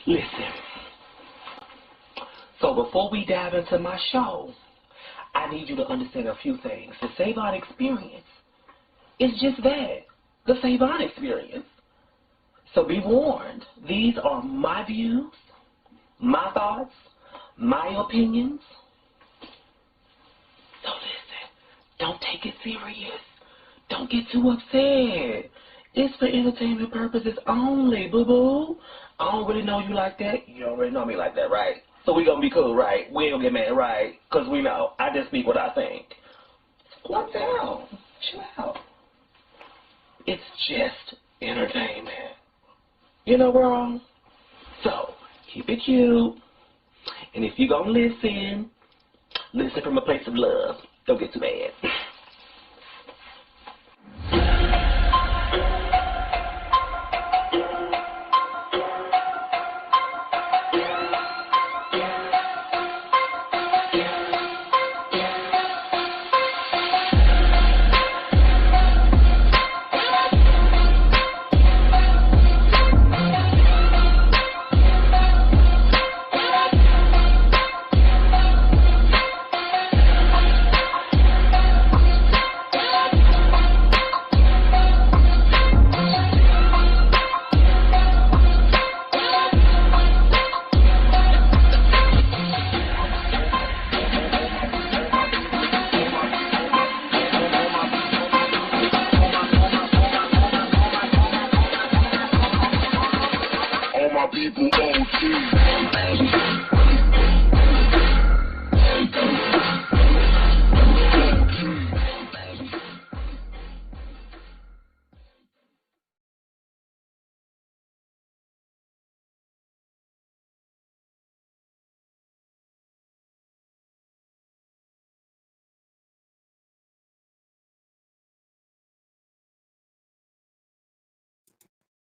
Listen. So before we dive into my show, I need you to understand a few things. The SAVON experience is just that. The SAVON experience. So be warned. These are my views, my thoughts, my opinions. So listen, don't take it serious. Don't get too upset. It's for entertainment purposes only, boo-boo. I don't really know you like that. You don't really know me like that, right? So we gonna be cool, right? We ain't gonna get mad, right? Because we know. I just speak what I think. Calm down. Chill out. It's just entertainment. You know, girl? So, keep it cute. And if you gonna listen from a place of love. Don't get too bad.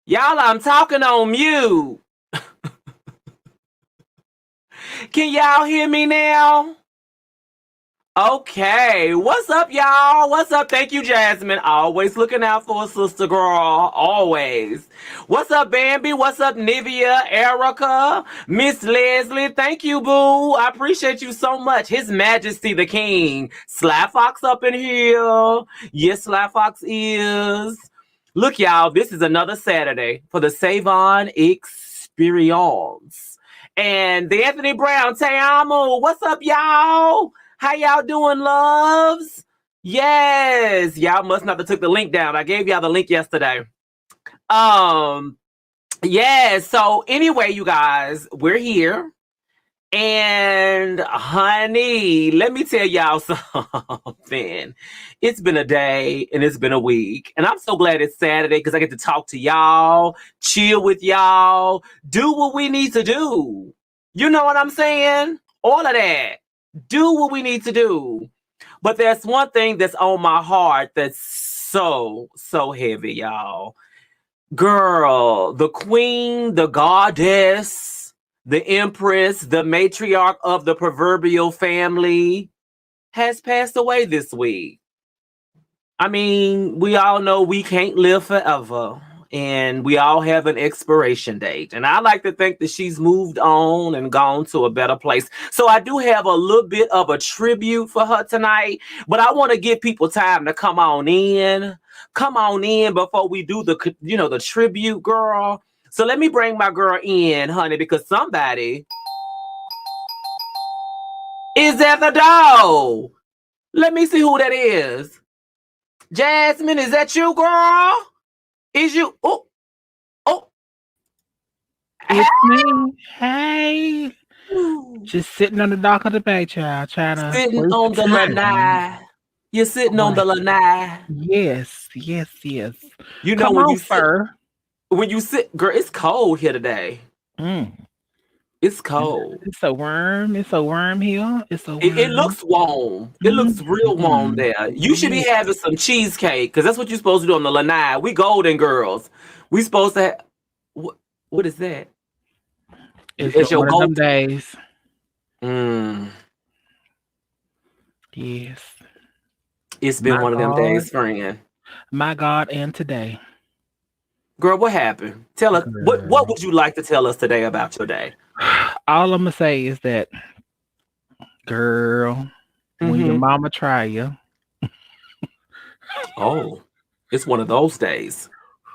Y'all, I'm talking on mute. Can y'all hear me now? Okay. What's up, y'all? What's up? Thank you, Jasmine. Always looking out for a sister girl. Always. What's up, Bambi? What's up, Nivea, Erica, Miss Leslie? Thank you, boo. I appreciate you so much. His Majesty the King. Sly Fox up in here. Yes, Sly Fox is. Look, y'all, this is another Saturday for the SAVON experience. And the Anthony Brown, Te Amo. What's up, y'all? How y'all doing, loves? Yes. Y'all must not have took the link down. I gave y'all the link yesterday. Yeah, so anyway, you guys, we're here. And honey, let me tell y'all something. It's been a day and it's been a week. And I'm so glad it's Saturday because I get to talk to y'all, chill with y'all, do what we need to do. You know what I'm saying? All of that. Do what we need to do. But there's one thing that's on my heart that's so heavy, y'all. Girl, the queen, the goddess, the empress, the matriarch of the proverbial family has passed away this week. I mean, we all know we can't live forever. And we all have an expiration date. And I like to think that she's moved on and gone to a better place. So I do have a little bit of a tribute for her tonight. But I want to give people time to come on in. Come on in before we do the, the tribute, girl. So let me bring my girl in, honey, because somebody is at the door. Let me see who that is. Jasmine, is that you, girl? Is you? Oh. It's me. Hey. Just sitting on the dock of the bay, child. Trying to sitting on the lanai. You're sitting on the lanai. Yes. You know, when you sit, girl, it's cold here today. It's cold. It's a worm. It's a worm here. It's a worm. It looks warm. It looks real warm there. You should be having some cheesecake because that's what you're supposed to do on the lanai. We golden girls. We supposed to have. What is that? It's your golden days. Yes. It's been one of them days, friend. My God, and today. Girl, what happened? Tell us what would you like to tell us today about your day? All I'm gonna say is that, girl, when your mama try you. Oh, it's one of those days.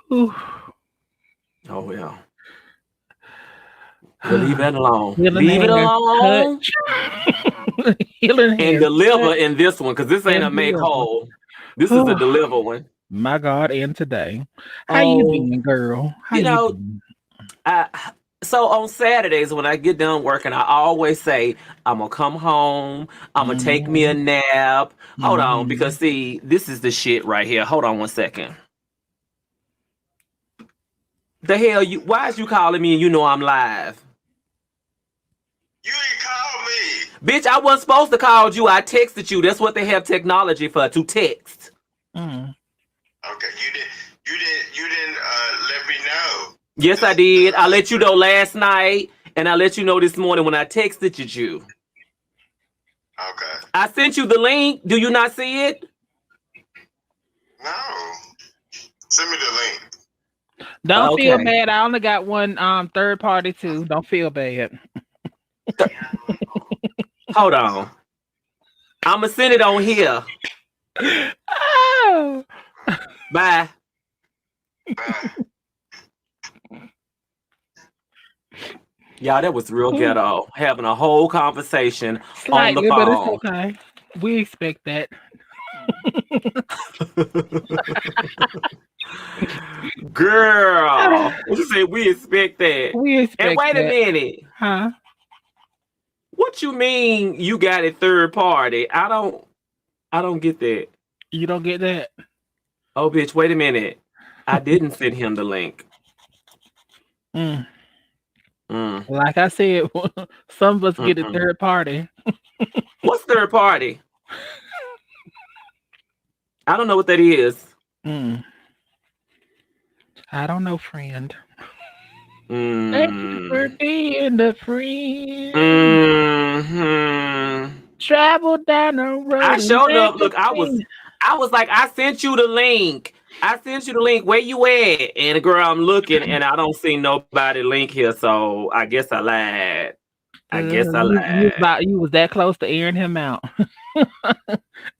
Whew. Oh yeah. We'll leave that alone. Healing Leave it hands alone. touch. Healing And hands deliver touch in this one, because this ain't and a make deliver. whole. This is a deliver one. My God, and today. How you been, girl? How you been? So on Saturdays when I get done working, I always say, I'm gonna come home, I'm gonna take me a nap. Hold on, because see, this is the shit right here. Hold on one second. The hell why is you calling me and you know I'm live? You ain't called me. Bitch, I wasn't supposed to call you. I texted you. That's what they have technology for, to text. Okay, you didn't let me know. Yes, I did. I let you know last night, and I let you know this morning when I texted you. Okay. I sent you the link. Do you not see it? No. Send me the link. Don't feel bad. I only got one third party too. Don't feel bad. Hold on. I'ma send it on here. Oh. Bye. Bye. Y'all, that was real ghetto. Having a whole conversation Slightly, on the phone. but it's okay. We expect that. Girl, you say we expect that. We expect that. And wait a minute. Huh? What you mean you got a third party? I don't get that. You don't get that? Oh, bitch, wait a minute. I didn't send him the link. Like I said, some of us get a third party. What's third party? I don't know what that is. I don't know, friend. Thank you for being the friend. Travel down the road. I showed up. Look, I was like, I sent you the link. Where you at? And girl, I'm looking and I don't see nobody link here. So I guess I lied. You was that close to airing him out.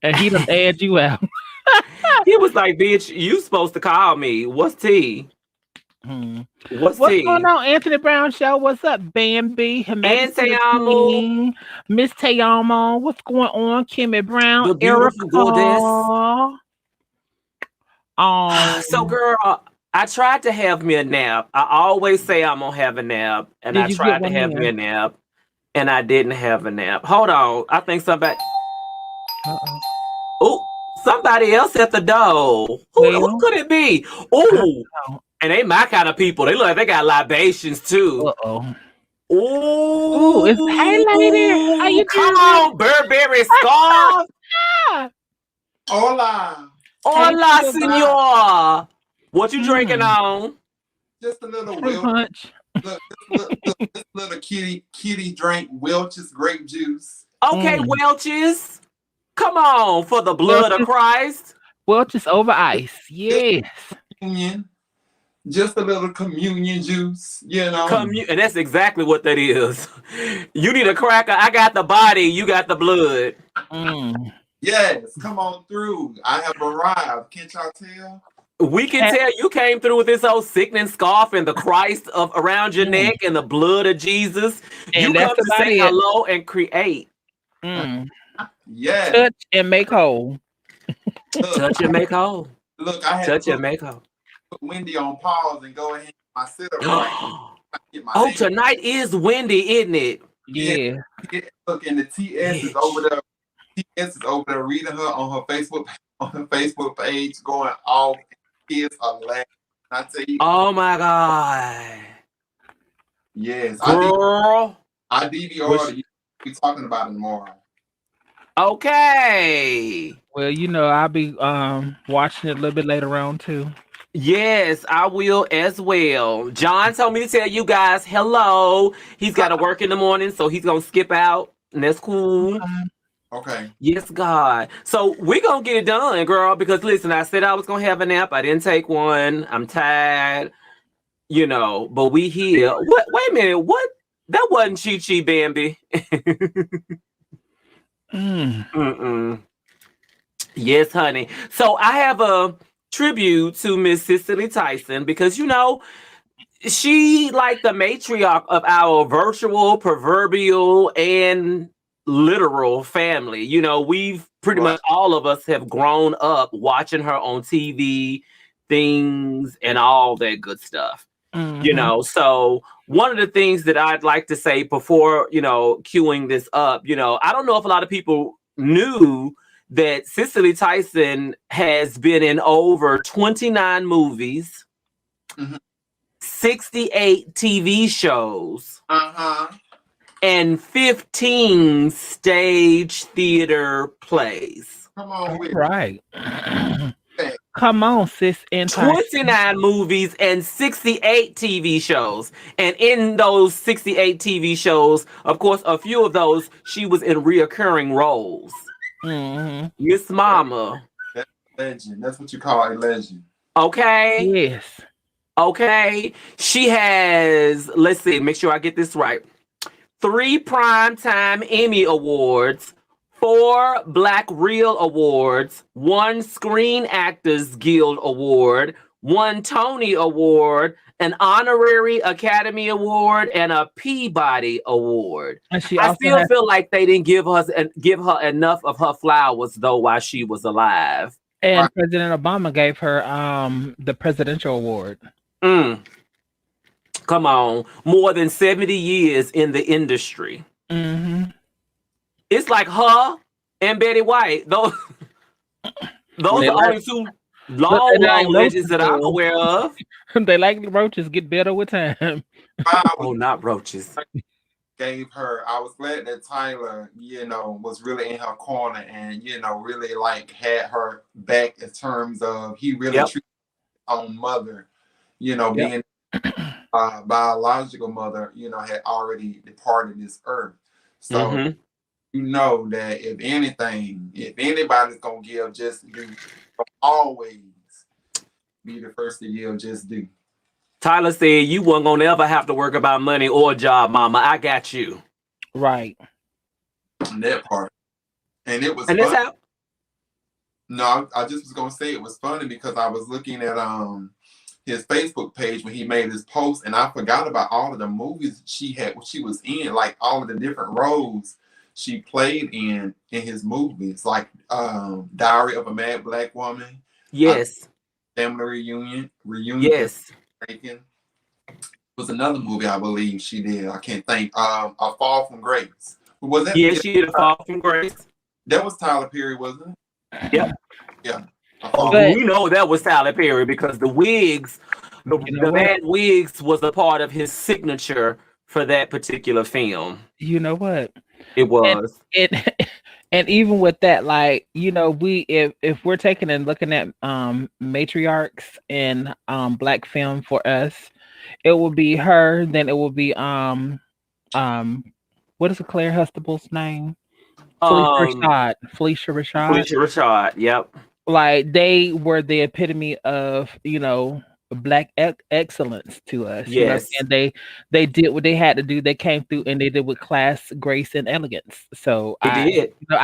And he done aired you out. He was like, bitch, you supposed to call me. What's tea? What's going on, Anthony Brown Show? What's up, Bambi? And Tayamo. Miss Tayamo. What's going on? Kimmy Brown. The beautiful goddess. So, girl, I tried to have me a nap. I always say I'm gonna have a nap, and I tried to have me a nap, and I didn't have a nap. Hold on, I think somebody. Oh, somebody else at the door. Who could it be? Oh, and they my kind of people. They look like they got libations too. Ooh, it's hey lady. How you come on, Burberry scarf. Hola. Hola, senor. What you drinking on? Just a little punch. Look, this little kitty drink Welch's grape juice. Okay, Welch's. Come on, for the blood of Christ. Welch's over ice. Yes. Communion. Just a little communion juice, you know. And that's exactly what that is. You need a cracker. I got the body. You got the blood. Yes, come on through. I have arrived. Can't y'all tell? We can tell you came through with this old sickening scarf and the Christ of around your neck and the blood of Jesus. And you come to say hello and create. Yes. Touch and make whole. Touch and make whole. Look, I had touch and make whole. Put Wendy on pause and go ahead and my setup right. Tonight is windy, isn't it? Yeah. Look, and the TS is over there. TS is over there reading her on her Facebook page, going off. Kids are laughing. I tell you. Oh my God. Yes. Girl. I DVR. We're talking about it tomorrow. Okay. Well, you know, I'll be watching it a little bit later on too. Yes, I will as well. John told me to tell you guys hello. He's got to work in the morning, so he's going to skip out, and that's cool. Okay. Yes, God. So we're going to get it done, girl, because listen, I said I was going to have a nap. I didn't take one. I'm tired. you know, but we here. What? Wait a minute. What? That wasn't Chi Chi Bambi. Mm-mm. Yes, honey. So I have a tribute to Miss Cicely Tyson because, you know, she like the matriarch of our virtual, proverbial, and literal family. You know, we've pretty Right. much all of us have grown up watching her on TV, things, and all that good stuff. You know, so one of the things that I'd like to say before, you know, queuing this up, you know, I don't know if a lot of people knew that Cicely Tyson has been in over 29 movies, Mhm. 68 TV shows, Uh-huh. and 15 stage theater plays. Come on with Right. it. Come on, sis. 29 movies and 68 TV shows. And in those 68 TV shows, of course, a few of those she was in reoccurring roles. Miss Mama. That's a legend. That's what you call a legend. Okay. Yes. Okay. She has, let's see, make sure I get this right. 3 Primetime Emmy Awards, 4 Black Reel Awards, 1 Screen Actors Guild Award, 1 Tony Award, an Honorary Academy Award, and a Peabody Award. And she I also still has, feel like they didn't give her enough of her flowers though while she was alive. and President Obama gave her the presidential award. Come on, more than 70 years in the industry. It's like her and Betty White. Those are only two long legends that I'm aware of. They like roaches get better with time. Oh, not roaches. Gave her. I was glad that Tyler, you know, was really in her corner and, you know, really like had her back in terms of he really treated his own mother, you know, being biological mother, you know, had already departed this earth. So you know that if anything, if anybody's gonna give, just do. Always be the first to give, just do. Tyler said you weren't gonna ever have to work about money or a job, mama. I got you. Right. On that part. And it was and fun. No, I just was gonna say it was funny because I was looking at his Facebook page when he made his post, and I forgot about all of the movies she was in, like all of the different roles she played in his movies, like Diary of a Mad Black Woman. Yes. Family Reunion. Yes. It was another movie I believe she did. I can't think. A Fall from Grace. Was that? Yeah, she did A Fall from Grace. That was Tyler Perry, wasn't it? Yep. Yeah. We know that was Tyler Perry because the wigs, the bad wigs was a part of his signature for that particular film. You know what? It was. And even with that, like, you know, if we're taking and looking at matriarchs in black film for us, it will be her, then it will be what is Claire Hustable's name? Felicia Rashad. Felicia Rashad, yep. Like, they were the epitome of, you know, black excellence to us. Yes. You know? And they did what they had to do. They came through and they did with class, grace, and elegance. So I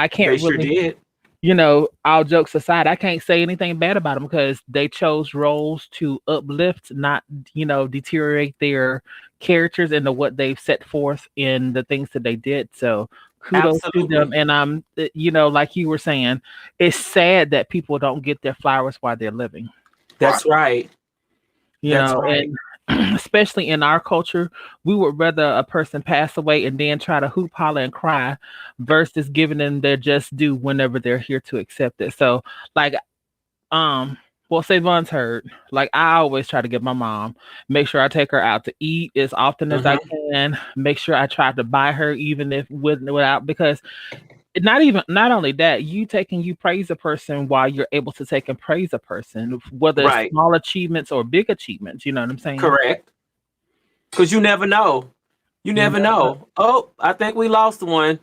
can't they really, sure did. You know, all jokes aside, I can't say anything bad about them because they chose roles to uplift, not, you know, deteriorate their characters into what they've set forth in the things that they did. So kudos to them. And you know, like you were saying, it's sad that people don't get their flowers while they're living. That's right. You know, and especially in our culture, we would rather a person pass away and then try to hoop, holler, and cry versus giving them their just due whenever they're here to accept it. So, like, well, SAVON's heard. Like, I always try to get my mom, make sure I take her out to eat as often as I can. Make sure I try to buy her, even if without, because not only that, you praise a person while you're able to take and praise a person, whether it's small achievements or big achievements. You know what I'm saying? Correct. Because you never know. You never know. Oh, I think we lost one.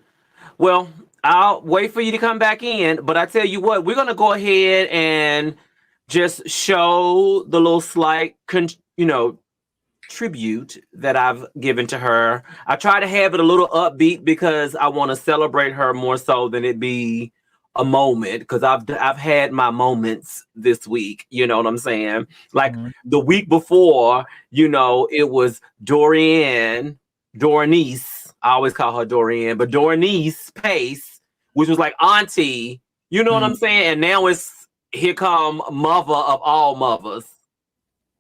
Well, I'll wait for you to come back in. But I tell you what, we're going to go ahead and just show the little slight, tribute that I've given to her. I try to have it a little upbeat because I want to celebrate her more so than it be a moment, because I've had my moments this week, you know what I'm saying? Like the week before, you know, it was Dornice, I always call her Dorian, but Dornice Pace, which was like auntie, you know what I'm saying? And now it's here come mother of all mothers.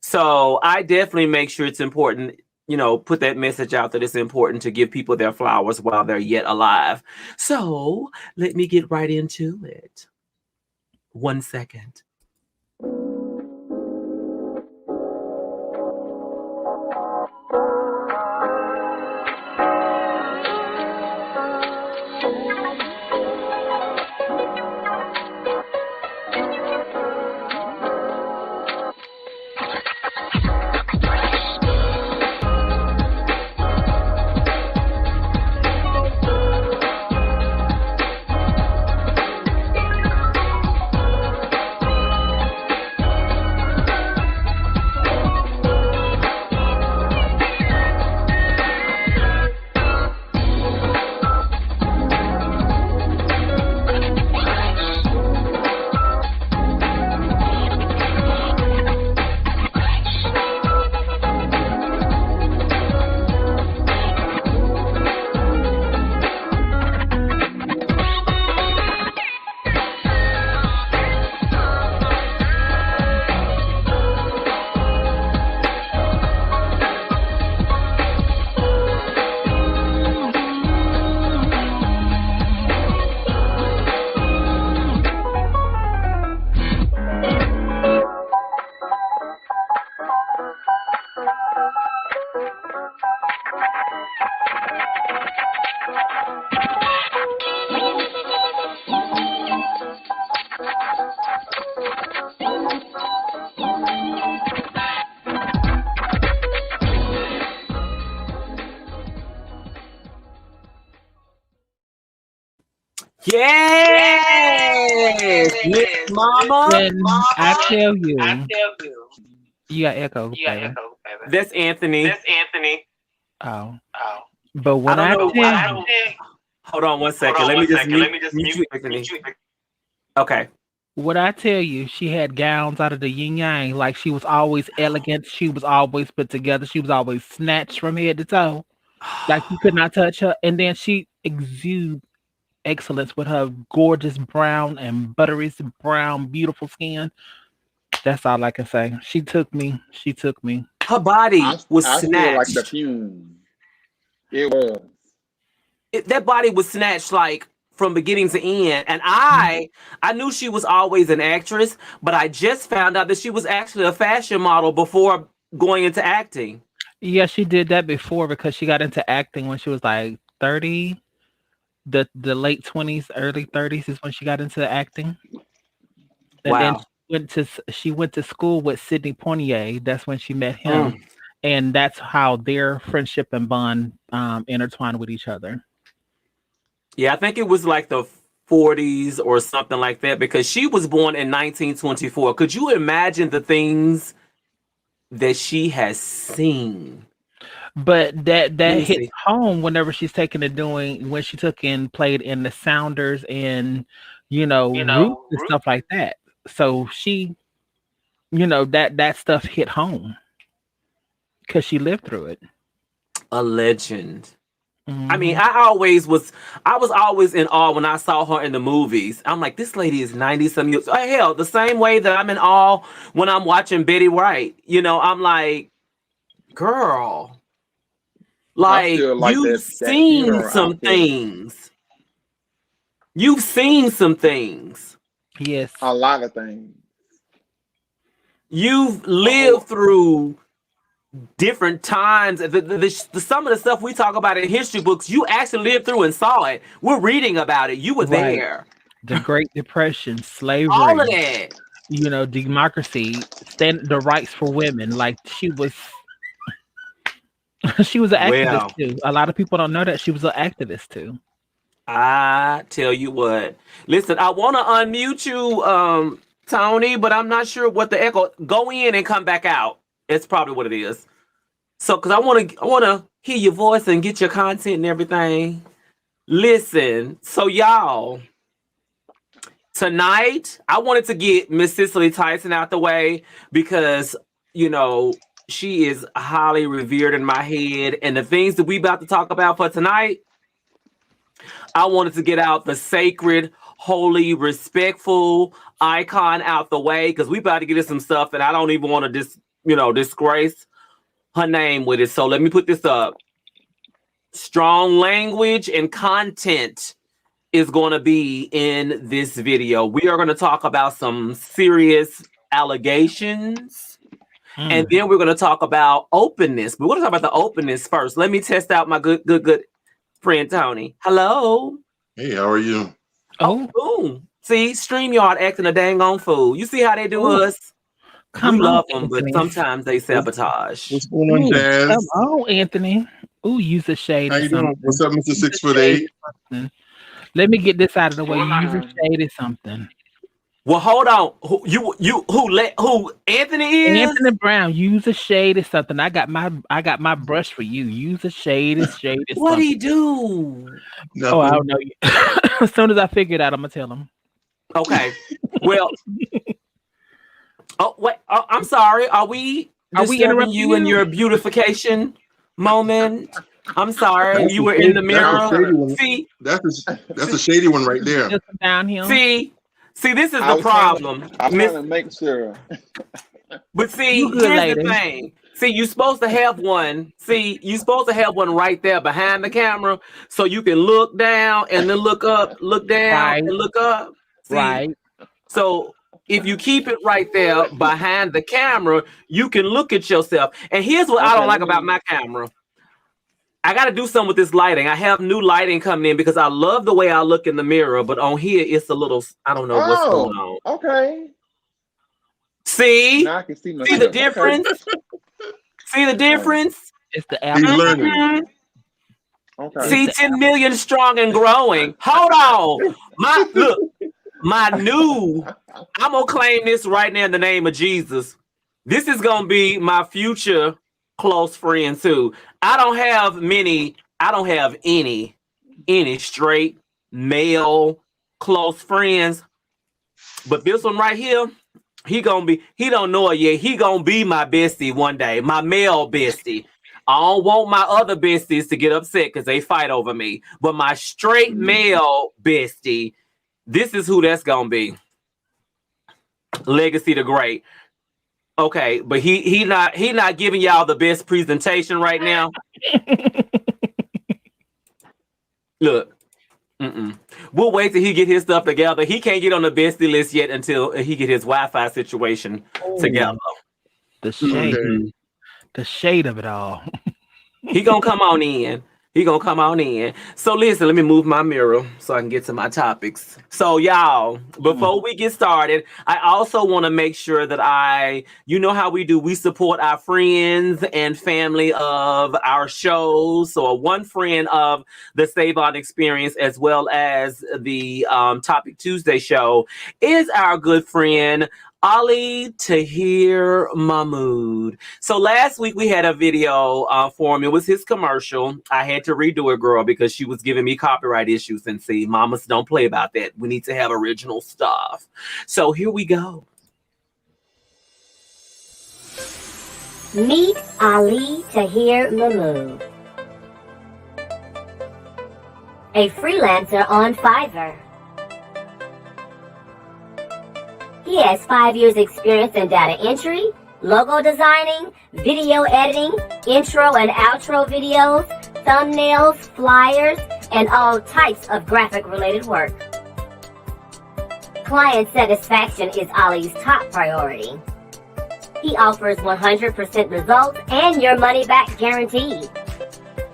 So I definitely make sure it's important, you know, put that message out that it's important to give people their flowers while they're yet alive. So let me get right into it. 1 second. Yes, Miss Mama. And I tell you, you got echo, baby. That's Anthony. Oh. But when I tell you, hold on 1 second. Let me just mute you, Anthony. Okay. What I tell you, she had gowns out of the yin yang. Like, she was always elegant. She was always put together. She was always snatched from head to toe. Like, you could not touch her. And then she exudes excellence with her gorgeous brown and buttery brown, beautiful skin. That's all I can say. She took me. Her body was I snatched. feel like the fume. It was. That body was snatched like from beginning to end. And I knew she was always an actress, but I just found out that she was actually a fashion model before going into acting. Yeah, she did that before because she got into acting when she was like 30. The late 20s, early 30s is when she got into acting. And then she went to school with Sidney Poitier. That's when she met him. And that's how their friendship and bond intertwined with each other. Yeah, I think it was like the 40s or something like that, because she was born in 1924. Could you imagine the things that she has seen? But that hits home whenever she's taken to when she took and played in the Sounders and Roots and stuff like that. So she, that stuff hit home because she lived through it. A legend. I mean, I was always in awe when I saw her in the movies. I'm like, this lady is 90-some years. Hell, the same way that I'm in awe when I'm watching Betty White. I'm like, girl, like you've seen some things. You've seen some things. Yes, a lot of things. You've lived through different times. Some of the stuff we talk about in history books, you actually lived through and saw it. We're reading about it. You were there. The Great Depression, slavery, all of that. Democracy, the rights for women. Like she was an activist too. A lot of people don't know that she was an activist too. I tell you what. Listen, I want to unmute you, Tony, but I'm not sure what the echo. Go in and come back out. It's probably what it is. So, because I want to hear your voice and get your content and everything. Listen, so y'all, tonight I wanted to get Miss Cicely Tyson out the way because she is highly revered in my head, and the things that we about to talk about for tonight, I wanted to get out the sacred, holy, respectful icon out the way because we about to get into some stuff, and I don't even want to disgrace her name with it. So let me put this up. Strong language and content is going to be in this video. We are going to talk about some serious allegations, and then we're going to talk about openness. But we're going to talk about the openness first. Let me test out my good friend Tony. Hello. Hey, how are you? Oh, boom. See, StreamYard acting a dang on fool. You see how they do us? We love them, but sometimes they sabotage. What's going on, Jazz? Come on, Anthony. Ooh, use a shade. How you doing? What's up, Mr. 6'8"? Let me get this out of the way. Use a shade or something. Well, hold on. Who Anthony is? Anthony Brown. Use a shade or something. I got my brush for you. Use a shade or something. What'd he do? Nothing. Oh, I don't know. As soon as I figure it out, I'm gonna tell him. Okay. Well. Oh wait. Oh, I'm sorry. Are we interrupting you in your beautification moment? I'm sorry. You were in the mirror. See, that's a shady one right there. Downhill. See, this is the problem. I'm trying to make sure. But see, here's the thing. See, you're supposed to have one. See, you're supposed to have one right there behind the camera, so you can look down and then look up, look down and look up. See? Right. So if you keep it right there behind the camera, you can look at yourself. And here's what I don't like about my camera. I got to do something with this lighting. I have new lighting coming in because I love the way I look in the mirror, but on here it's a little, I don't know what's going on. Okay. See? Now I can see myself. See the difference? See the difference? It's the He's learning. Okay. See, 10 million strong and growing. Hold on. I'm gonna claim this right now in the name of Jesus. This is gonna be my future close friend too. I don't have any straight male close friends, but this one right here, he don't know it yet. He gonna be my bestie one day, my male bestie. I don't want my other besties to get upset because they fight over me, but my straight male bestie, this is who that's gonna be. Legacy the Great. Okay, but he not giving y'all the best presentation right now. Look, we'll wait till he get his stuff together. He can't get on the bestie list yet until he get his Wi-Fi situation together. The shade of it all. He gonna come on in. So listen, let me move my mirror so I can get to my topics. So y'all, before we get started, I also want to make sure that you know how we do. We support our friends and family of our shows. So one friend of the SAVON experience, as well as the Topic Tuesday show, is our good friend Ali Tahir Mahmood. So last week we had a video for him. It was his commercial. I had to redo it, girl, because she was giving me copyright issues. And see, mamas don't play about that. We need to have original stuff. So here we go. Meet Ali Tahir Mahmood, a freelancer on Fiverr. He has 5 years experience in data entry, logo designing, video editing, intro and outro videos, thumbnails, flyers, and all types of graphic related work. Client satisfaction is Ali's top priority. He offers 100% results and your money back guarantee.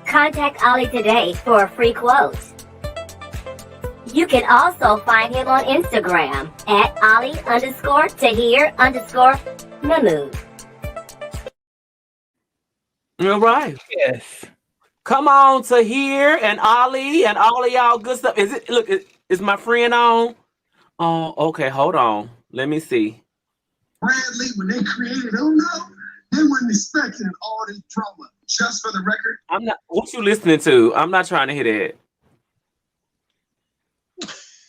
Contact Ali today for a free quote. You can also find him on Instagram at Ali_Tahir_Mahmood. All right. Yes. Come on, Tahir and Ali and all of y'all good stuff. Is my friend on? Oh, okay. Hold on. Let me see. Bradley, when they created Oh No, They weren't expecting all this drama. Just for the record, I'm not. What you listening to? I'm not trying to hear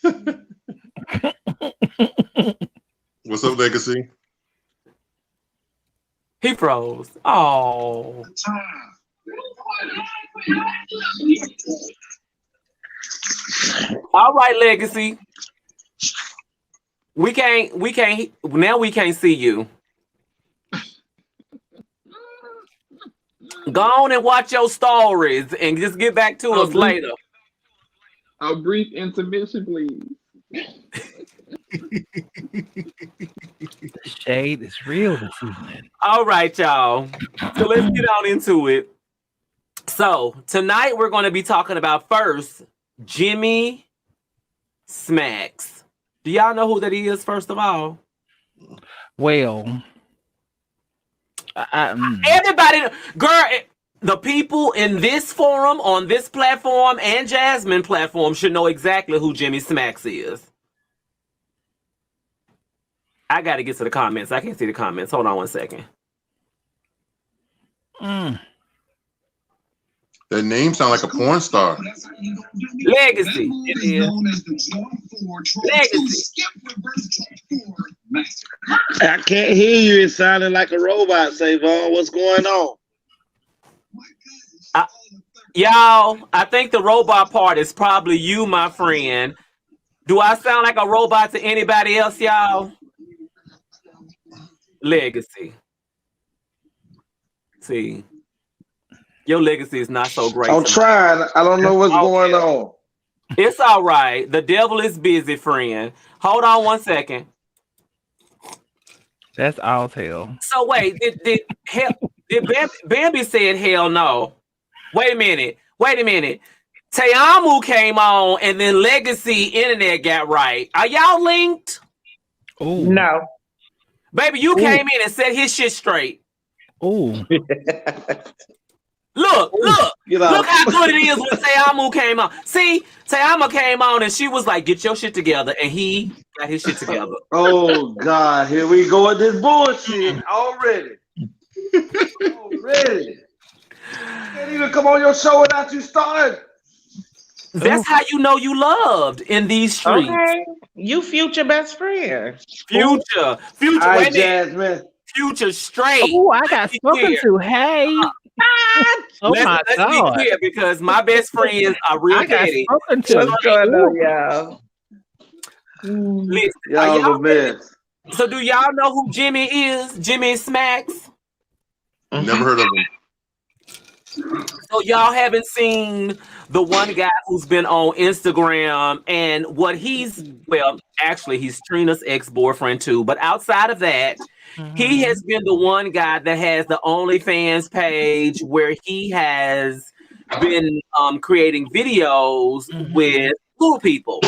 that. What's up, Legacy? He froze. Oh. All right, Legacy. We can't now we can't see you. Go on and watch your stories and just get back to us later. A brief intermission, please. The shade is real this evening. All right, y'all. So let's get on into it. So tonight we're going to be talking about first Jimmy Smacks. Do y'all know who that is, first of all? Well, everybody, girl, the people in this forum, on this platform, and Jasmine platform should know exactly who Jimmy Smacks is. I got to get to the comments. I can't see the comments. Hold on one second. That name sounds like a porn star. Legacy. It is. Legacy. I can't hear you. It sounded like a robot, SAVON. What's going on? Y'all, I think the robot part is probably you, my friend. Do I sound like a robot to anybody else, y'all? Legacy. See. Your legacy is not so great. I'm trying. I don't know what's going on. It's all right. The devil is busy, friend. Hold on one second. That's all tell. So wait, did Bambi said hell no? Wait a minute. Teamu came on and then Legacy Internet got right. Are y'all linked? Ooh. No. Baby, you came in and set his shit straight. Ooh. Look how good it is when Teamu came on. See, Teamu came on and she was like, get your shit together. And he got his shit together. Oh, God. Here we go with this bullshit already. Already. Can't even come on your show without you starting. That's how you know you loved in these streets. Okay. You future best friend. Future. Right, Jasmine. Future straight. Oh, I got spoken to. Hey. Oh my God. Let's be clear because my best friends are real petty. What's going on, y'all? Listen, Y'all the best. So do y'all know who Jimmy is? Jimmy Smacks? Never heard of him. So y'all haven't seen the one guy who's been on Instagram and what he's Trina's ex-boyfriend too. But outside of that, he has been the one guy that has the OnlyFans page where he has been creating videos with little people.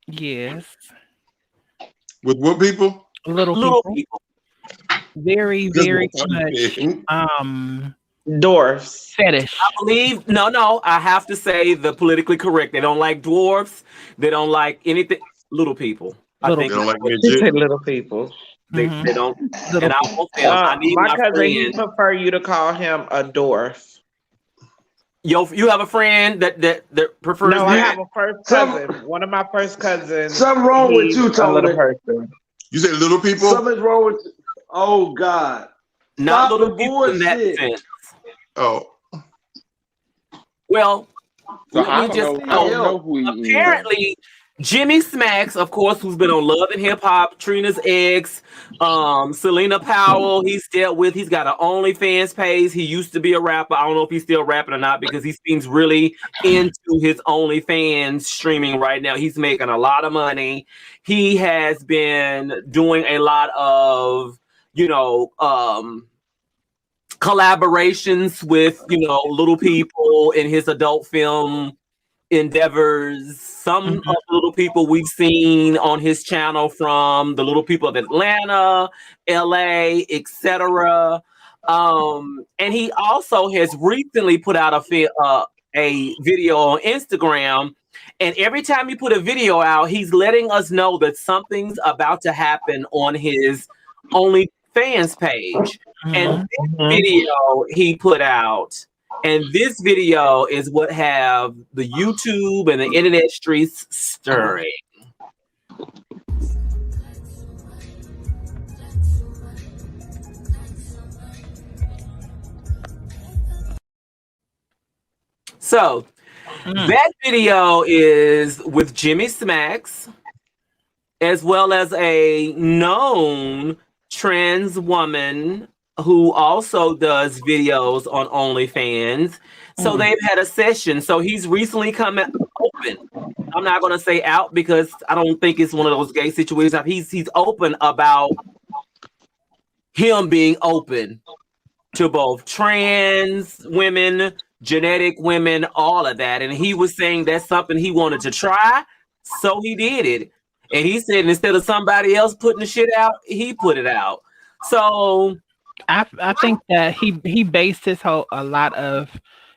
Yes. With what people? Little people. Very, very much dwarfs fetish. I believe no, I have to say the politically correct. They don't like dwarfs. They don't like anything. Little people. I think they don't like little people. They don't. And I won't tell. I need my cousin. friend. He prefer you to call him a dwarf. You have a friend that prefers. No, I have a first cousin. One of my first cousins. Something wrong with you, Tony. A little person. You said little people. Something's wrong with you. Oh God. Not Stop little people in that sense. Oh. Well, So let me just know who he apparently Jimmy Smacks, of course, who's been on Love and Hip Hop, Trina's ex, Selena Powell, he's got an OnlyFans page. He used to be a rapper. I don't know if he's still rapping or not because he seems really into his OnlyFans streaming right now. He's making a lot of money. He has been doing a lot of, collaborations with, little people in his adult film endeavors. Some of the little people we've seen on his channel from the little people of Atlanta, LA, etc. And he also has recently put out a video on Instagram. And every time he put a video out, he's letting us know that something's about to happen on his OnlyFans page. And this video he put out, and this video is what have the YouTube and the internet streets stirring. So that video is with Jimmy Smacks, as well as a known trans woman who also does videos on OnlyFans. So they've had a session. So he's recently come open. I'm not going to say out because I don't think it's one of those gay situations. He's open about him being open to both trans women, genetic women, all of that. And he was saying that's something he wanted to try. So he did it. And he said instead of somebody else putting the shit out, he put it out. So I think that he based a lot of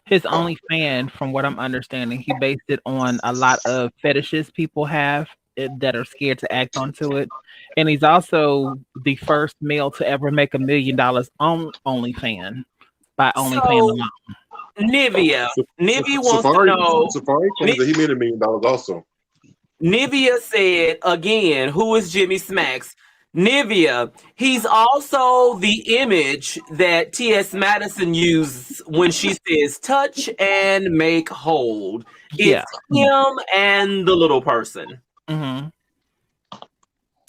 his OnlyFans, from what I'm understanding, he based it on a lot of fetishes people have that are scared to act onto it. And he's also the first male to ever make $1 million on OnlyFans by OnlyFans alone. Nivea wants to know. Safari claims that he made $1 million also. Nivea said again, who is Jimmy Smacks? Nivea, he's also the image that T.S. Madison used when she says touch and make hold. It's him and the little person.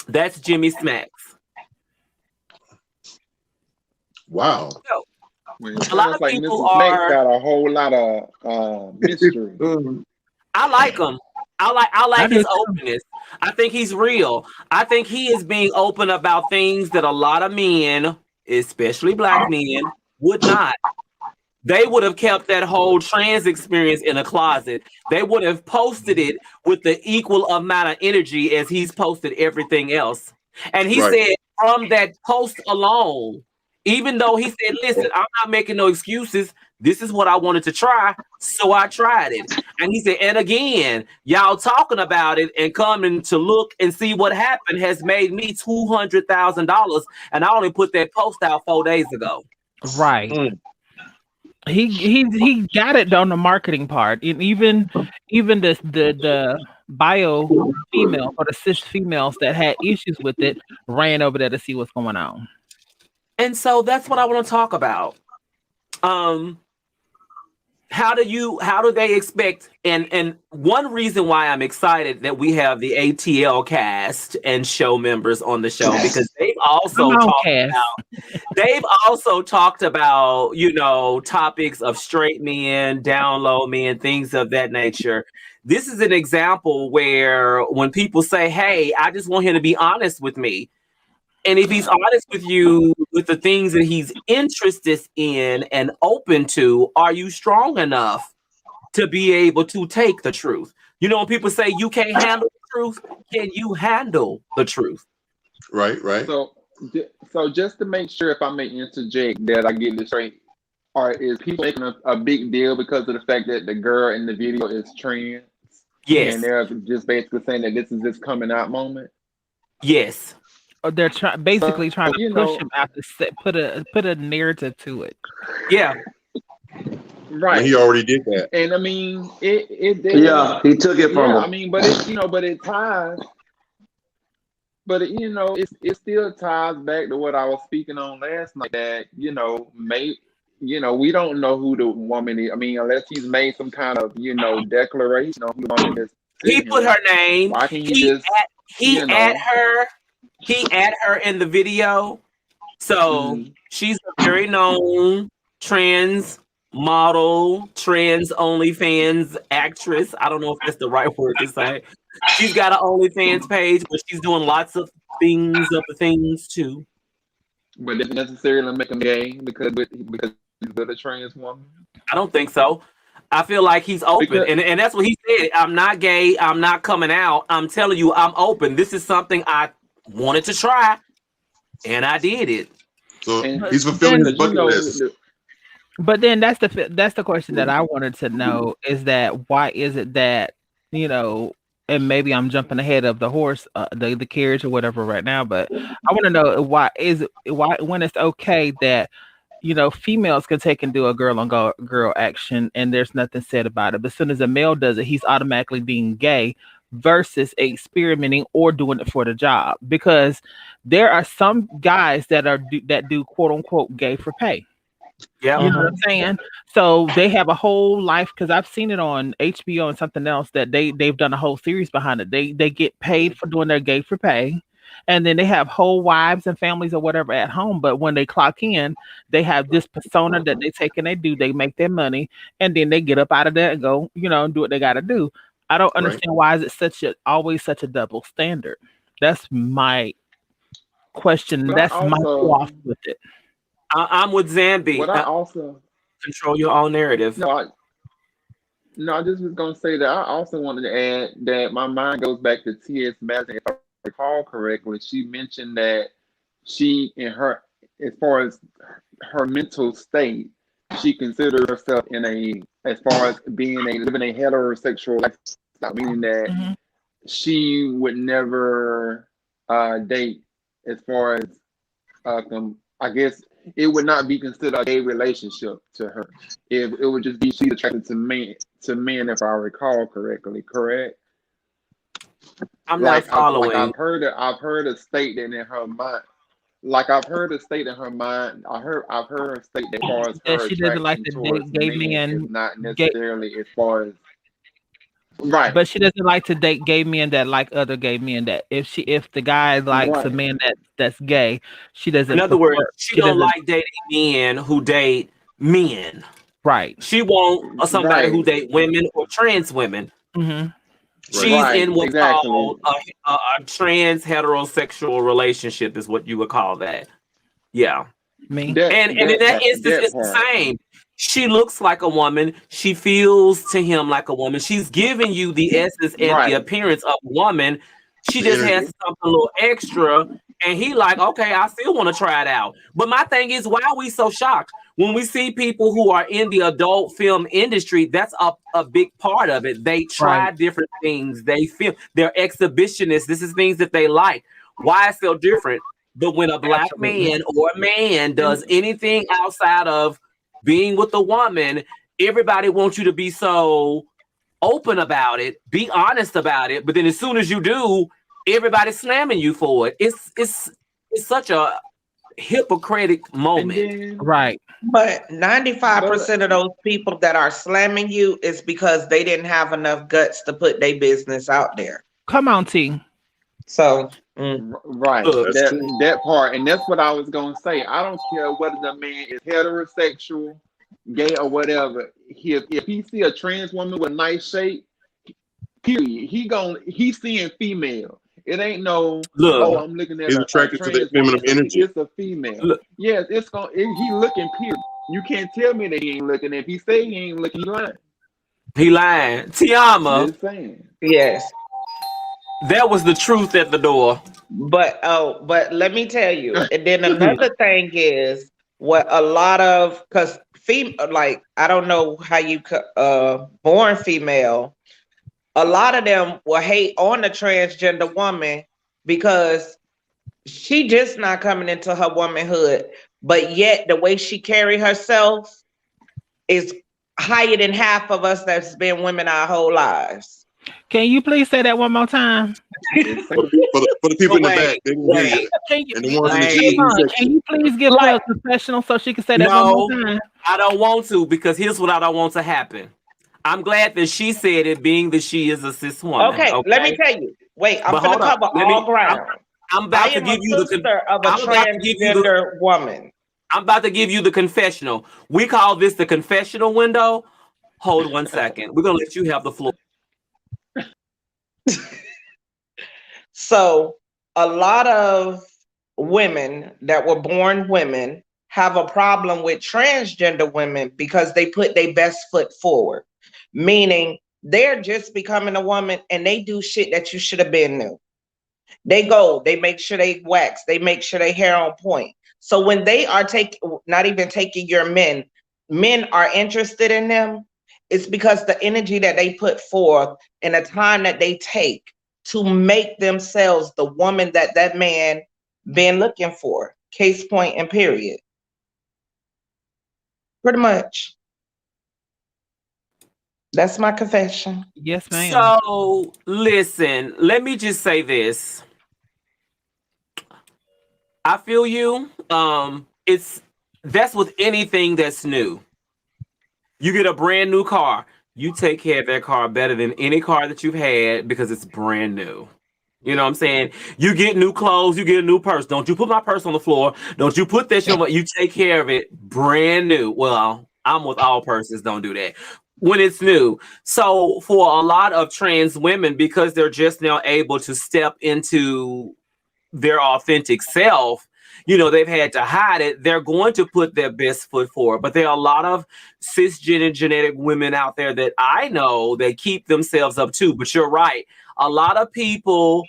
That's Jimmy Smacks. Wow. So, a lot of people got a whole lot of mystery. I like him. I like his openness. I think he's real. I think he is being open about things that a lot of men, especially black men, would not. They would have kept that whole trans experience in a closet. They would have posted it with the equal amount of energy as he's posted everything else. And he said from that post alone, even though he said, listen, I'm not making no excuses. This is what I wanted to try, so I tried it. And he said, and again, y'all talking about it and coming to look and see what happened has made me $200,000, and I only put that post out 4 days ago. Right. He got it on the marketing part, and even the bio female or the cis females that had issues with it ran over there to see what's going on. And so that's what I want to talk about. How do they expect, and one reason why I'm excited that we have the ATL cast and show members on the show, because they've also talked about, you know, topics of straight men, down low men, things of that nature. This is an example where when people say, hey, I just want him to be honest with me. And if he's honest with you with the things that he's interested in and open to, are you strong enough to be able to take the truth? You know, when people say you can't handle the truth, can you handle the truth? Right. So just to make sure, if I may interject, that I get this straight, is people making a big deal because of the fact that the girl in the video is trans? Yes. And they're just basically saying that this is this coming out moment? Yes. Or they're basically trying to push him out to put a narrative to it. Yeah. Right. And he already did that. And I mean, it did. Yeah, he took it from him. I mean, but it ties. But it still ties back to what I was speaking on last night. That we don't know who the woman is. I mean, unless he's made some kind of declaration on who the woman is. He put her name. Why can't he add her? He add her in the video. So she's a very known trans model, trans OnlyFans actress. I don't know if that's the right word to say. She's got an OnlyFans page, but she's doing lots of things too. But doesn't necessarily make him gay because he's a trans woman. I don't think so. I feel like he's open, and that's what he said. I'm not gay. I'm not coming out. I'm telling you, I'm open. This is something I wanted to try, and I did it. So he's fulfilling his bucket list. But then that's the question that I wanted to know, is that why is it that and maybe I'm jumping ahead of the horse, the carriage or whatever right now, but I want to know why when it's okay that females can take and do a girl on girl action and there's nothing said about it. But as soon as a male does it, he's automatically being gay versus experimenting or doing it for the job. Because there are some guys that do quote unquote gay for pay. Yeah. You know what I'm saying? So they have a whole life, because I've seen it on HBO and something else that they've done a whole series behind it. They get paid for doing their gay for pay. And then they have whole wives and families or whatever at home. But when they clock in, they have this persona that they take and they make their money, and then they get up out of there and go, do what they got to do. I don't understand why is it always such a double standard. That's my question. But That's my flaw with it. I'm with Zambi. What I also control your own narrative. No, I just was gonna say that I also wanted to add that my mind goes back to T.S. Madison. If I recall correctly, she mentioned that she, as far as her mental state, she considered herself as far as living a heterosexual lifestyle, meaning that she would never date, as far as I guess it would not be considered a gay relationship to her. If it would just be she's attracted to men, if I recall correctly. Correct? I'm not following. I've heard her state that in her mind. I've heard her state in her mind. I've heard her state that as far as her she doesn't like to towards date gay men. is not necessarily as far as right. But she doesn't like to date gay men that like other gay men. That if the guy likes a man that's gay, she doesn't. In other words, she don't like dating men who date men. Right. She won't somebody who date women or trans women. Mm-hmm. She's in what's called a trans heterosexual relationship, is what you would call that. Yeah. Me. In that instance, it's the same. She looks like a woman. She feels to him like a woman. She's giving you the essence and the appearance of a woman. She just has something a little extra. And he like, okay, I still want to try it out. But my thing is, why are we so shocked? When we see people who are in the adult film industry, that's a big part of it. They try different things. They feel they're exhibitionists. This is things that they like. Why is so different? But when a black man or a man does anything outside of being with a woman, everybody wants you to be so open about it, be honest about it. But then as soon as you do, everybody's slamming you for it. It's such a hypocritic moment. Right. But 95% of those people that are slamming you is because they didn't have enough guts to put their business out there. Come on, T. So right, that part, and that's what I was gonna say. I don't care whether the man is heterosexual, gay, or whatever. If he see a trans woman with nice shape, period, he's seeing female. It ain't no. Look, I'm looking at. He's attracted to the feminine energy. It's a female. Yes, he looking. Period. You can't tell me that he ain't looking. If he say he ain't looking, he lying. He lying. Tiama. Just saying. Yes. That was the truth at the door. But let me tell you. And then another thing is what a lot of, because I don't know how you born female. A lot of them will hate on the transgender woman because she just not coming into her womanhood, but yet the way she carry herself is higher than half of us that's been women our whole lives. Can you please say that one more time? for the people in the back, they can hear you. Can you please give her a confessional so she can say that one more time? I don't want to, because here's what I don't want to happen. I'm glad that she said it, being that she is a cis woman. Okay, let me tell you. Wait, I'm going to cover all ground. I'm about to give you the woman. I'm about to give you the confessional. We call this the confessional window. Hold 1 second. We're going to let you have the floor. So a lot of women that were born women have a problem with transgender women because they put their best foot forward, meaning they're just becoming a woman and they do shit that you should have been new. They make sure they wax, they make sure they hair on point. So when they are not even taking your men are interested in them, It's because the energy that they put forth and the time that they take to make themselves the woman that that man been looking for. Case point and period. Pretty much. That's my confession. Yes, ma'am. So listen, let me just say this. I feel you. That's with anything that's new. You get a brand new car, you take care of that car better than any car that you've had because it's brand new. You know what I'm saying? You get new clothes, you get a new purse. Don't you put my purse on the floor. Don't you put that shit on. You take care of it brand new. Well, I'm with all purses. Don't do that when it's new. So for a lot of trans women, because they're just now able to step into their authentic self, you know, they've had to hide it. They're going to put their best foot forward. But there are a lot of cisgender genetic women out there that I know that keep themselves up too. But you're right. A lot of people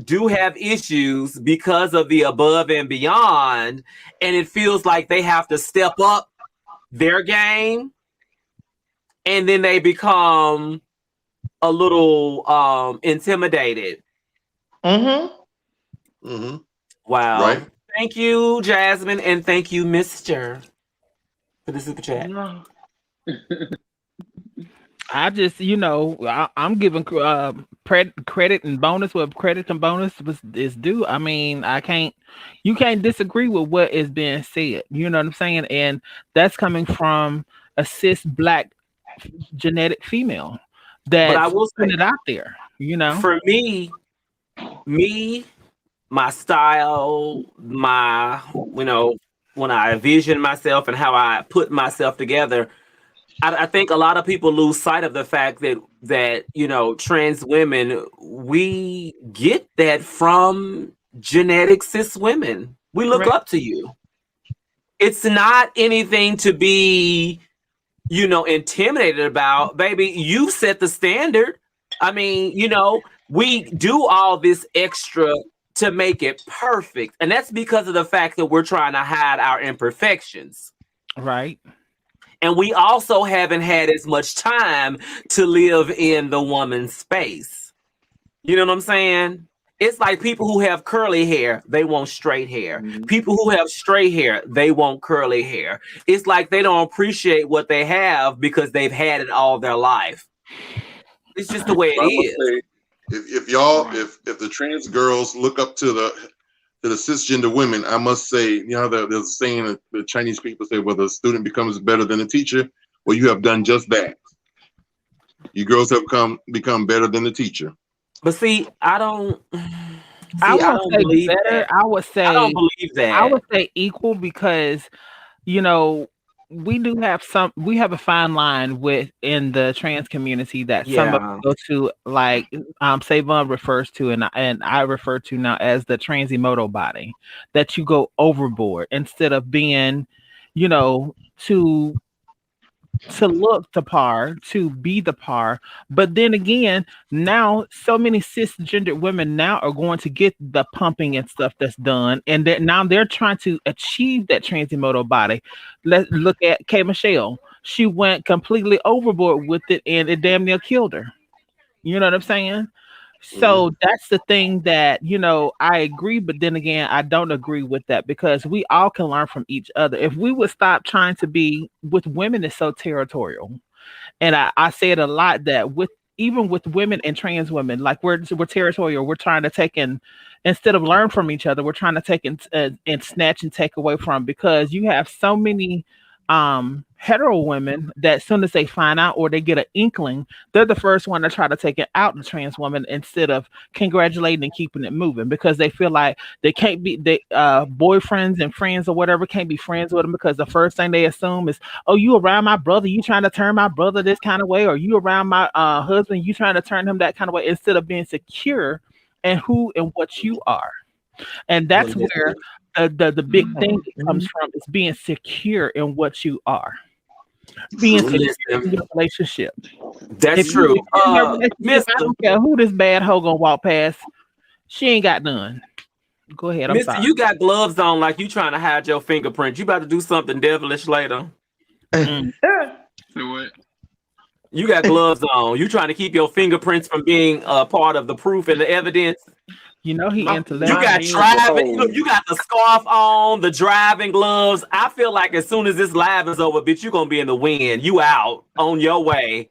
do have issues because of the above and beyond. And it feels like they have to step up their game. And then they become a little intimidated. Mm-hmm. Mm-hmm. Wow. Right. Thank you, Jasmine, and thank you, Mr. for the super chat. I just, you know, I'm giving credit and bonus where credit and bonus is due. I mean, you can't disagree with what is being said. You know what I'm saying? And that's coming from a cis Black genetic female But I that's will putting say, it out there. You know, for me, my style, you know, when I envision myself and how I put myself together, I think a lot of people lose sight of the fact that you know, trans women, we get that from genetic cis women. We look Correct. up to you. It's not anything to be, you know, intimidated about. Baby, you set the standard. I mean, you know, we do all this extra to make it perfect. And that's because of the fact that we're trying to hide our imperfections. Right. And we also haven't had as much time to live in the woman's space. You know what I'm saying? It's like people who have curly hair, they want straight hair. Mhm. People who have straight hair, they want curly hair. It's like they don't appreciate what they have because they've had it all their life. It's just the way it I would is. say if y'all Right. if the trans girls look up to the cisgender women, I must say, you know, there's a saying that the Chinese people say, well, the student becomes better than the teacher. Well, you have done just that. You girls have become better than the teacher. But see, I don't say believe better. that. I would say I don't believe that. I would say equal because, you know, we have a fine line within the trans community that some of us go to, like SAVON refers to and I refer to now as the transimoto body, that you go overboard instead of being, you know, to look the par, to be the par. But then again, now so many cisgendered women now are going to get the pumping and stuff that's done, and now they're trying to achieve that transimoto body. Let's look at K. Michelle. She went completely overboard with it, and it damn near killed her. You know what I'm saying? So that's the thing that, you know, I agree, but then again, I don't agree with that because we all can learn from each other. If we would stop trying to be with women, is so territorial. And I say it a lot that even with women and trans women, like we're territorial. We're trying to take instead of learn from each other, we're trying to take and snatch and take away from, because you have so many hetero women that as soon as they find out or they get an inkling, they're the first one to try to take it out the trans woman instead of congratulating and keeping it moving, because they feel like they can't be boyfriends and friends or whatever can't be friends with them, because the first thing they assume is, oh, you around my brother, you trying to turn my brother this kind of way, or you around my husband, you trying to turn him that kind of way, instead of being secure in who and what you are. And that's where the big thing comes from, is being secure in what you are, being secure in your relationship. That's true. I don't care who this bad hoe gonna walk past. She ain't got none. Go ahead. I'm sorry. You got gloves on like you trying to hide your fingerprint. You about to do something devilish later. So what? You got gloves on. You trying to keep your fingerprints from being a part of the proof and the evidence. You know he into You that. got driving. Look, you got the scarf on, the driving gloves. I feel like as soon as this live is over, bitch, you gonna be in the wind. You out on your way.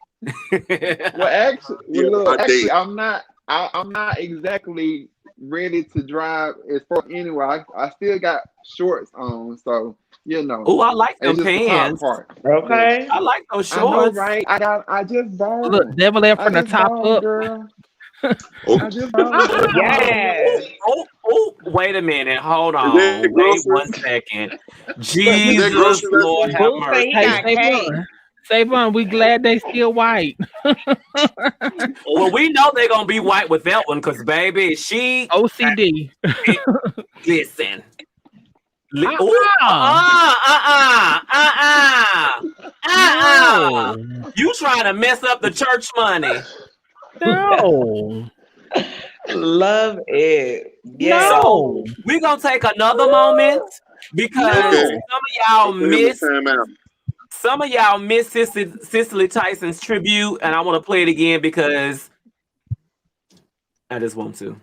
Well, actually, I'm not. I'm not exactly ready to drive as far anywhere. I still got shorts on, so you know. Oh, I like them it's just the top pants. part. Okay. I like those I know, shorts. right? I just bought Look, them. devil air from the just top bought 'em, up. girl. I just bought them. Yes. Oh, wait a minute. Hold Is on. that Wait groceries? 1 second. Is that Jesus, groceries? Lord have Boo say mercy. he Hey, got cake. Savon, we glad they still white. Well, we know they're gonna be white with that one, cause baby, she OCD. listen. No. You trying to mess up the church money? No. Love it. Yes. So we're gonna take another moment because some of y'all miss Cicely Tyson's tribute, and I want to play it again because I just want to.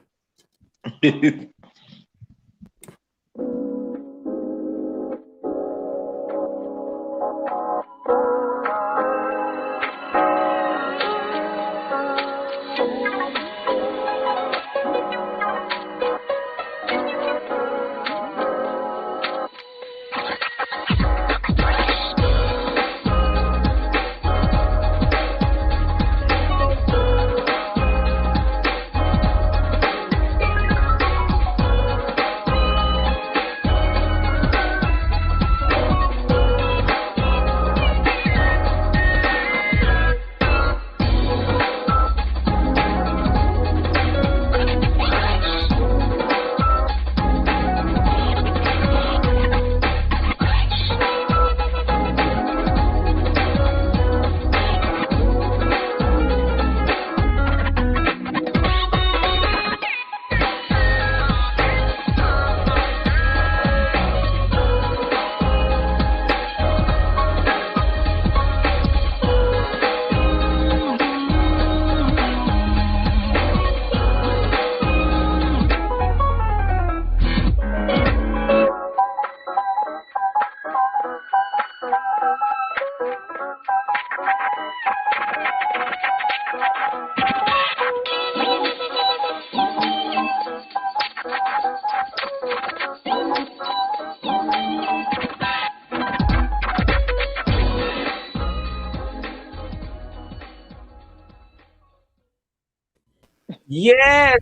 Yes,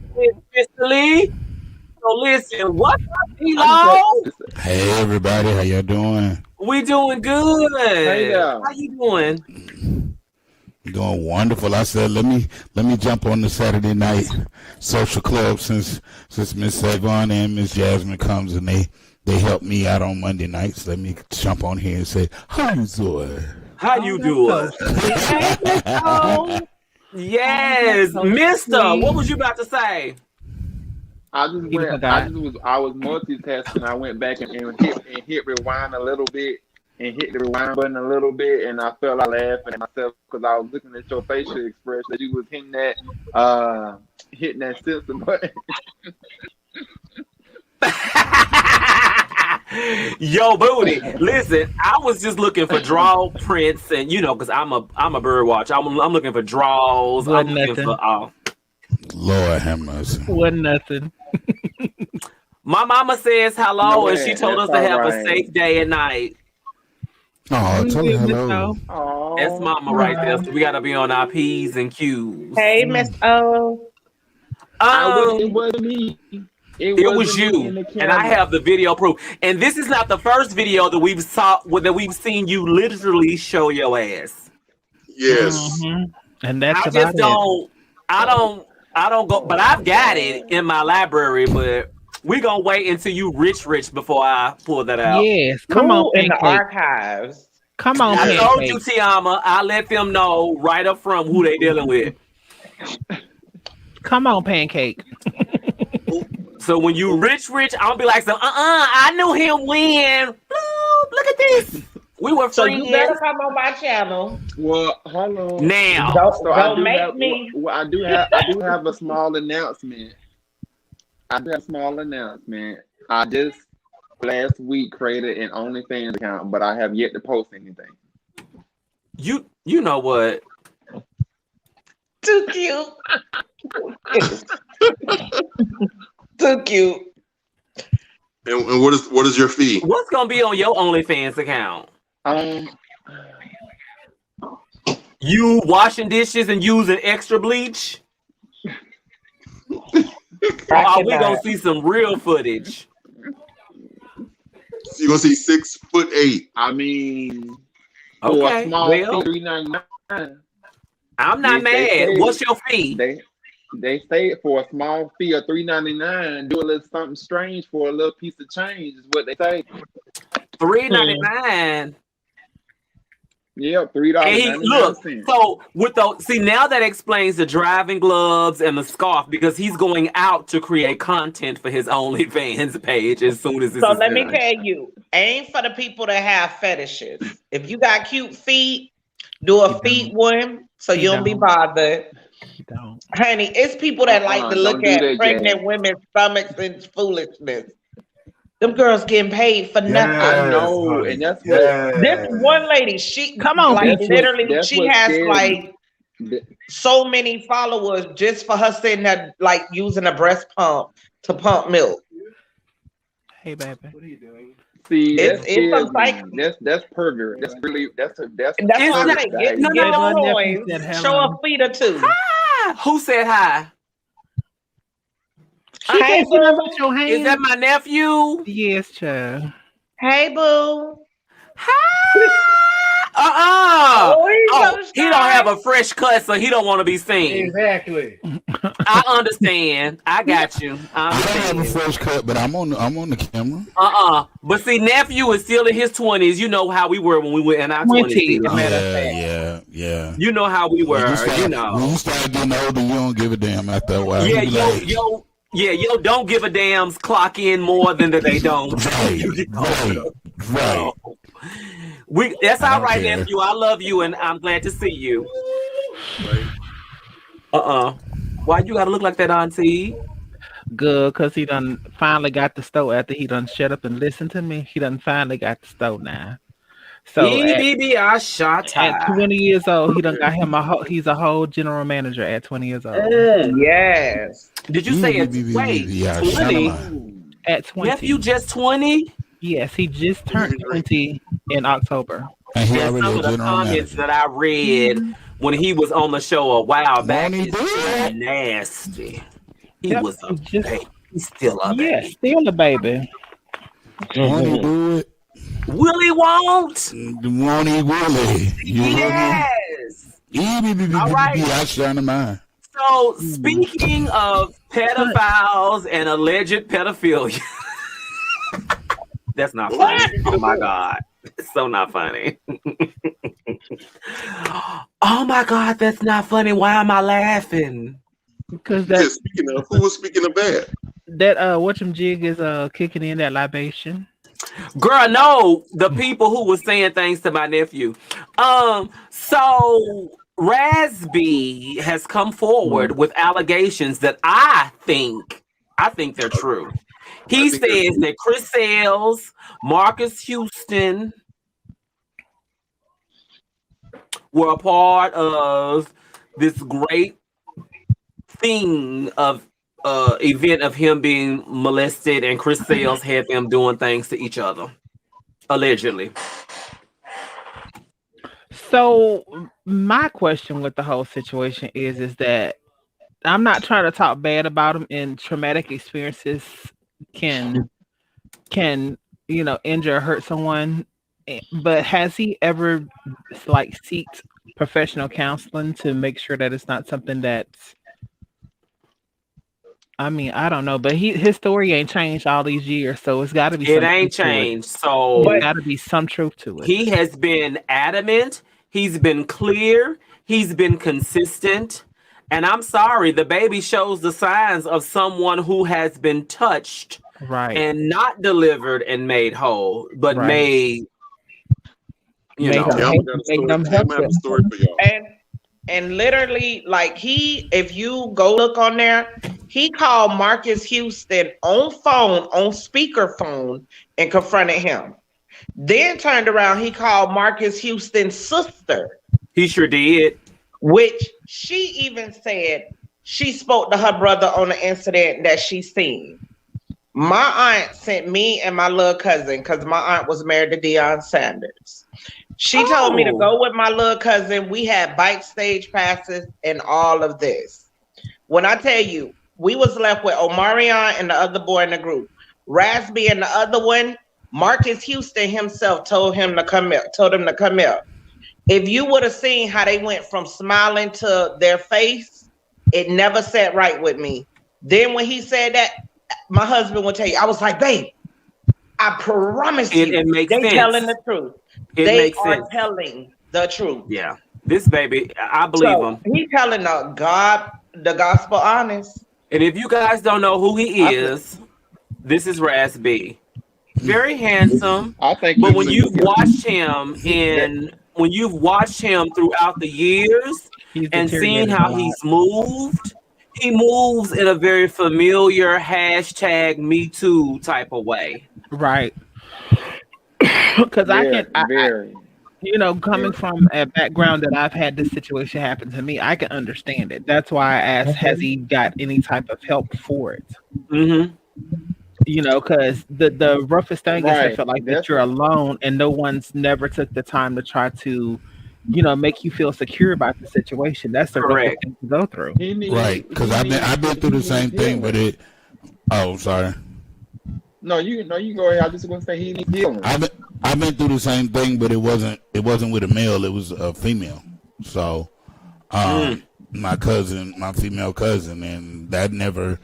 Miss Lee. So listen, what's up, D-Lo? Hey everybody, how y'all doing? We doing good. Hey, How you doing? Doing wonderful. I said let me jump on the Saturday night social club since Miss Savon and Miss Jasmine comes and they help me out on Monday nights. Let me jump on here and say, how you doing? How you doing? Yes, Mister. What was you about to say? I was multitasking. I went back and hit rewind a little bit and hit the rewind button a little bit, and I felt like laughing at myself because I was looking at your facial expression that you was hitting that censor button. Yo, booty. Listen, I was just looking for draw prints, and because I'm a bird watcher. I'm looking for draws. I'm looking for Lord have mercy. Wasn't nothing. My mama says hello, and she told us to have a safe day and night. Oh, tell her hello. That's mama right there. So we gotta be on our P's and Q's. Hey, Miss O. It wasn't me. It was you, and I have the video proof. And this is not the first video that we've seen you literally show your ass. Yes, and that's I don't go, but I've got it in my library. But we gonna wait until you rich before I pull that out. Yes, come on, in the archives. Come on, I told you, Tiama. I let them know right up front who they dealing with. Come on, Pancake. So when you rich, I'll be like, I knew him when. Look at this. We were So friends. you better come on my channel. Well, hold on. Now. Don't make me. I do have a small announcement. I just last week created an OnlyFans account, but I have yet to post anything. You know what? Too cute. Too cute. And what is your fee? What's gonna be on your OnlyFans account? You washing dishes and using extra bleach? Or are we gonna see some real footage? You're gonna see 6'8". I mean, okay, for a small fee, $3.99. I'm not mad. What's your fee? They say for a small fee of $3.99, do a little something strange for a little piece of change is what they say. $3.99. Yep, $3.99. Look, so now that explains the driving gloves and the scarf because he's going out to create content for his OnlyFans page as soon as this So is let done. me tell you, aim for the people that have fetishes. If you got cute feet, do a feet one so you don't be bothered. Honey, it's people that like to look at pregnant women's stomachs and foolishness. Them girls getting paid for nothing. I know, and that's what this one lady. She come on, like literally. that's She what has scared like so many followers just for her sitting there like using a breast pump to pump milk. Hey, baby. What are you doing? See, it's that's pervert. That's really that's what I'm saying. Get toys. Show a feet or two. Hi. Who said hi? Hey, boo. Is that my nephew? Yes, child. Hey, boo. Hi. He don't have a fresh cut, so he don't want to be seen. Exactly. I understand. I got you. I don't have a fresh cut, but I'm on the camera. But see, nephew is still in his 20s. You know how we were when we were in our 20s. Yeah. You know how we were. When you start getting older, you don't give a damn after a while. Yo, don't give a damn's clock in more than that they don't. Right. That's all right, nephew. I love you, and I'm glad to see you. Why you gotta look like that, auntie? Good, because he done finally got the stove after he done shut up and listened to me. He done finally got the stove now. So at 20 years old, he done got him he's a whole general manager at 20 years old. Yes. Did you say it's 20? At 20. Nephew just 20? Yes, he just turned 20 in October. And he some of the comments that I read when he was on the show a while back is nasty. He was a baby. He's still a baby. Yeah, still a baby. Won't he do it? Willie won't. Won't he, Willie? Yes. All right. I shine the mind. So, speaking of pedophiles and alleged pedophilia, that's not funny. Oh my God. It's so not funny. Oh my God, that's not funny. Why am I laughing? Because who was speaking of that? That whatchamajig is kicking in that libation. Girl, no, the people who were saying things to my nephew. So Raz B has come forward with allegations that I think they're true. He says that Chris Sales, Marcus Houston were a part of this great thing of event of him being molested, and Chris Sales had them doing things to each other, allegedly. So my question with the whole situation is that I'm not trying to talk bad about him, and traumatic experiences can injure or hurt someone, but has he ever seeked professional counseling to make sure that it's not something that's, I don't know, but his story ain't changed all these years, so it's got to be. It ain't changed, so there's got to be some truth to it. He has been adamant. He's been clear. He's been consistent. And I'm sorry, the baby shows the signs of someone who has been touched, right, and not delivered and made whole, but made You know, I'm gonna have a story for y'all. And literally, like if you go look on there, he called Marcus Houston on speakerphone and confronted him. Then turned around, he called Marcus Houston's sister. He sure did. Which she even said she spoke to her brother on the incident that she seen. My aunt sent me and my little cousin, because my aunt was married to Deion Sanders. She told me to go with my little cousin. We had bike stage passes and all of this. When I tell you, we was left with Omarion and the other boy in the group. Raz B and the other one, Marcus Houston himself told him to come here. If you would have seen how they went from smiling to their face, it never sat right with me. Then when he said that, my husband would tell you, I was like, babe, I promise you, they telling the truth. They are telling the truth. Yeah. This baby, I believe him. He telling the gospel honest. And if you guys don't know who he is, this is Raz B. Very handsome. I think, but when you've watched him throughout the years and seen how he's moved, he moves in a very familiar hashtag Me Too type of way. Right. Because coming from a background that I've had this situation happen to me, I can understand it. That's why I asked, has he got any type of help for it? Mm-hmm. Because the roughest thing is I feel like that you're alone and no one's never took the time to try to, make you feel secure about the situation. That's the roughest thing to go through. Right. Because I've been through the same thing, but sorry. No, you go ahead. I just want to say he needs healing. I've been through the same thing, but it wasn't with a male. It was a female. So, my female cousin, and that never.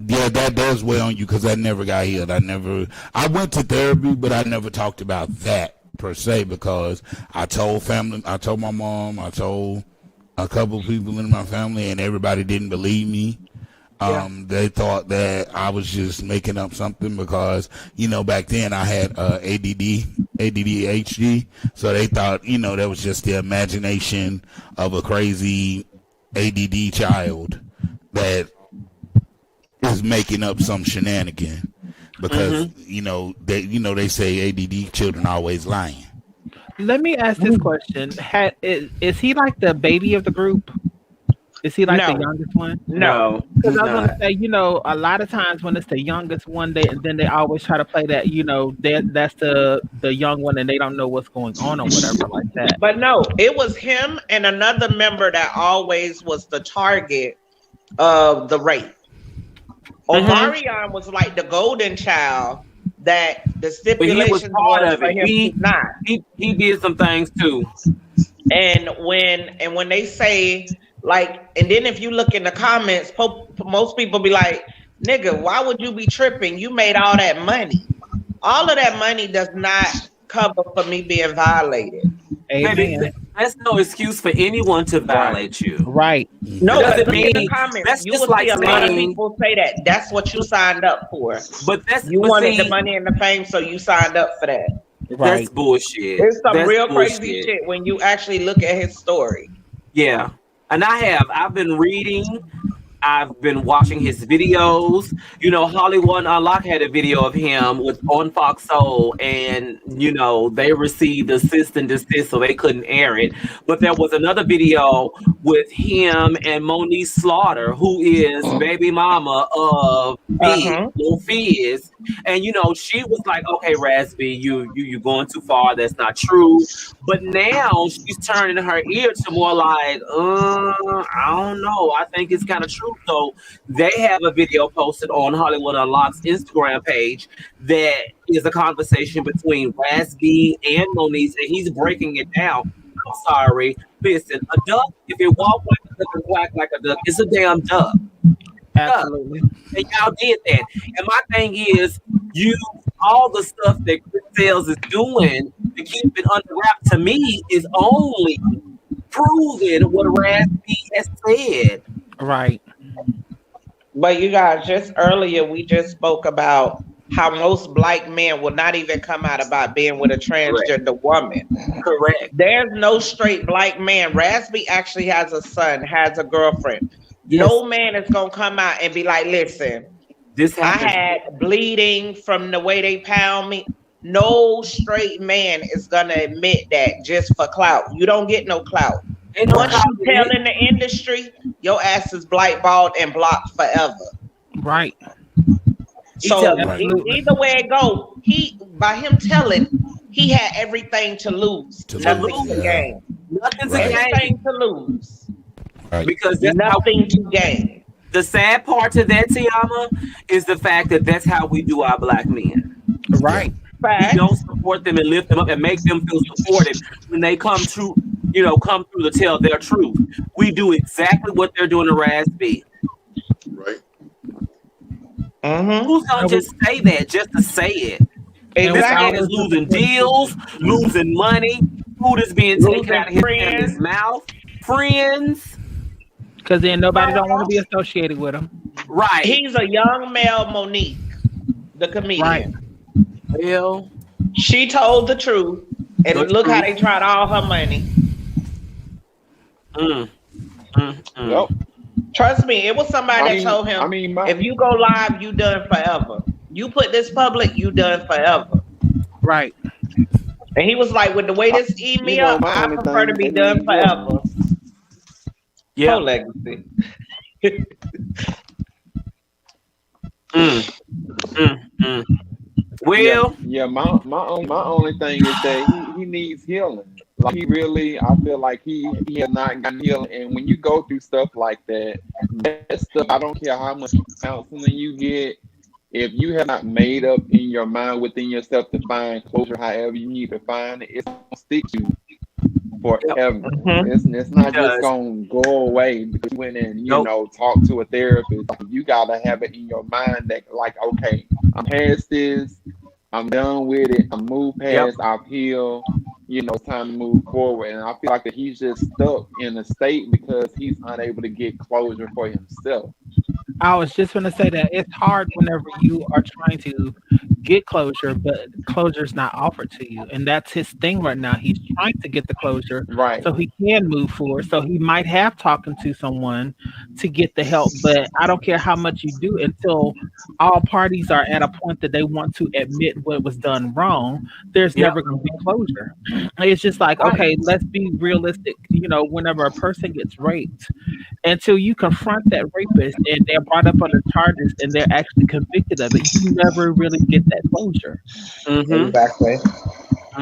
Yeah, that does weigh on you because that never got healed. I went to therapy, but I never talked about that per se because I told my mom, I told a couple of people in my family, and everybody didn't believe me. They thought that I was just making up something because, back then I had ADHD. So they thought, that was just the imagination of a crazy ADD child that is making up some shenanigan because, they say ADD children always lying. Let me ask this question. Is he like the baby of the group? Is he like the youngest one? No. Because I was going to say, a lot of times when it's the youngest one, then they always try to play that, that's the young one and they don't know what's going on or whatever like that. But no, it was him and another member that always was the target of the rape. Omarion was like the golden child that the stipulation was for him to not. He did some things too. And when they say, and then if you look in the comments, most people be like, nigga, why would you be tripping? You made all that money. All of that money does not cover for me being violated. Baby, that's no excuse for anyone to violate you. Right. No, but in the comments, you will see a lot of people say that. That's what you signed up for. But you wanted the money and the fame, so you signed up for that. Right. That's bullshit. It's some real crazy shit when you actually look at his story. Yeah. And I've been reading, I've been watching his videos. Hollywood Unlocked had a video of him on Fox Soul, and they received a cease and desist, so they couldn't air it. But there was another video with him and Monique Slaughter, who is baby mama of Fizz. And she was like, "Okay, Raz B, you going too far. That's not true." But now she's turning her ear to more like, I don't know. I think it's kind of true. So they have a video posted on Hollywood Unlocked's Instagram page that is a conversation between Raz B and Monique, and he's breaking it down. I'm sorry. Listen, a duck, if it walks like a duck and quack like a duck, it's a damn duck. Absolutely. And y'all did that. And my thing is, all the stuff that Chris Sales is doing to keep it under wrap, to me, is only proving what Raz B has said. Right. But you guys, just earlier we just spoke about how most black men will not even come out about being with a transgender woman. Correct. There's no straight black man. Raz B actually has a son, has a girlfriend. Yes. No man is gonna come out and be like, listen, This I happens. had bleeding from the way they pound me. No straight man is gonna admit that just for clout. You don't get no clout. Ain't no Once clout you tell in the industry, your ass is blackballed and blocked forever. Right. So Absolutely. either way it go, by him telling, he had everything to lose. Nothing to gain. Nothing to Everything gain. to lose. Right. Because that's Nothing to gain. The sad part to that, Tiama, is the fact that that's how we do our black men. Right. We don't support them and lift them up and make them feel supported when they come through to tell their truth. We do exactly what they're doing to Raz B. Right. Who's gonna just say that just to say it? This man is losing deals, losing money, food is being taken out of his mouth, friends. Because then nobody don't want to be associated with him. Right. He's a young male Monique, the comedian. Right. Well, she told the truth, and look how they tried all her money. Yep. Trust me, it was somebody that told him, if you go live, you done forever. You put this public, you done forever. Right. And he was like, with the way this eat me up, I prefer to be done forever. Yeah. Legacy. Well, yeah. My only thing is that he needs healing. Like he really, I feel like he has not gotten healing. And when you go through stuff like that stuff, I don't care how much counseling you get, if you have not made up in your mind within yourself to find closure, however you need to find it, it's gonna stick to you forever. It's not just gonna go away because you went and you know talk to a therapist. You gotta have it in your mind that like, okay, I'm past this, I'm done with it, I'm moved past, I've healed, you know, it's time to move forward. And I feel like that he's just stuck in a state because he's unable to get closure for himself. I was just going to say that it's hard whenever you are trying to get closure, but closure is not offered to you. And that's his thing right now. He's trying to get the closure so he can move forward. So he might have talking to someone to get the help, but I don't care how much you do until all parties are at a point that they want to admit what was done wrong. There's never going to be closure. It's just like, okay, let's be realistic. You know, whenever a person gets raped, until you confront that rapist and they're brought up under charges and they're actually convicted of it, you never really get that closure. Exactly.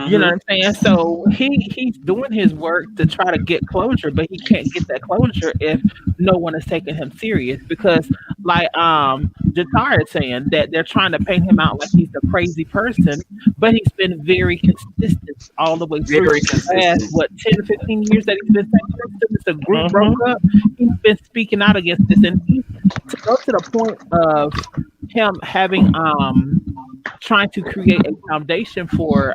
You know what I'm saying? So he's doing his work to try to get closure, but he can't get that closure if no one is taking him serious. Because like Jatar is saying that they're trying to paint him out like he's a crazy person, but he's been very consistent all the way through the last 10 to 15 years that he's been saying since the group broke up. He's been speaking out against this, and to go to the point of him having trying to create a foundation for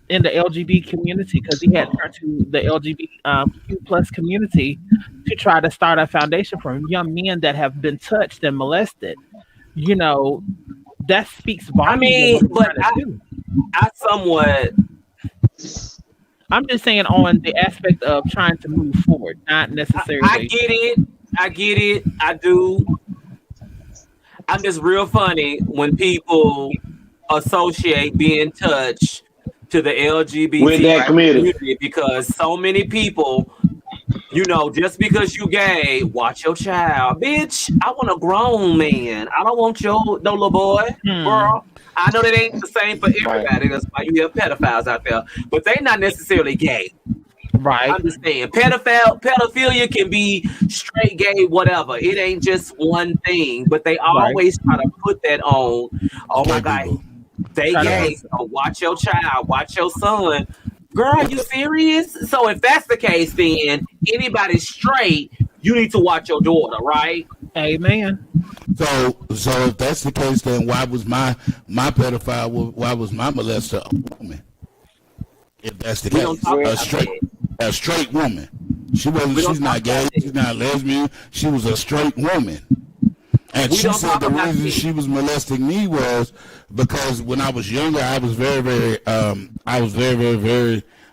in the LGBT community, because he had turned to the LGBTQ plus community to try to start a foundation for young men that have been touched and molested. You know, that speaks volumes. I mean, but I somewhat. I'm just saying on the aspect of trying to move forward, not necessarily. I get it. I do. I'm just real funny when people associate being touched to the LGBT with that community, because so many people, you know, just because you gay, watch your child, bitch. I want a grown man. I don't want no little boy, girl. I know that ain't the same for everybody. That's why you have pedophiles out there, but they not necessarily gay. Right. I'm just saying, pedophilia can be straight, gay, whatever. It ain't just one thing, but they always try to put that on. Oh my God, they gay. So watch your child, watch your son. Girl, are you serious? So if that's the case, then anybody straight, you need to watch your daughter, right? Amen. So if that's the case, then why was my pedophile? Why was my molester a woman? If that's the case, a straight woman. She wasn't. She's not gay. She's not lesbian. She was a straight woman. And she said the reason she was molesting me was because when I was younger, I was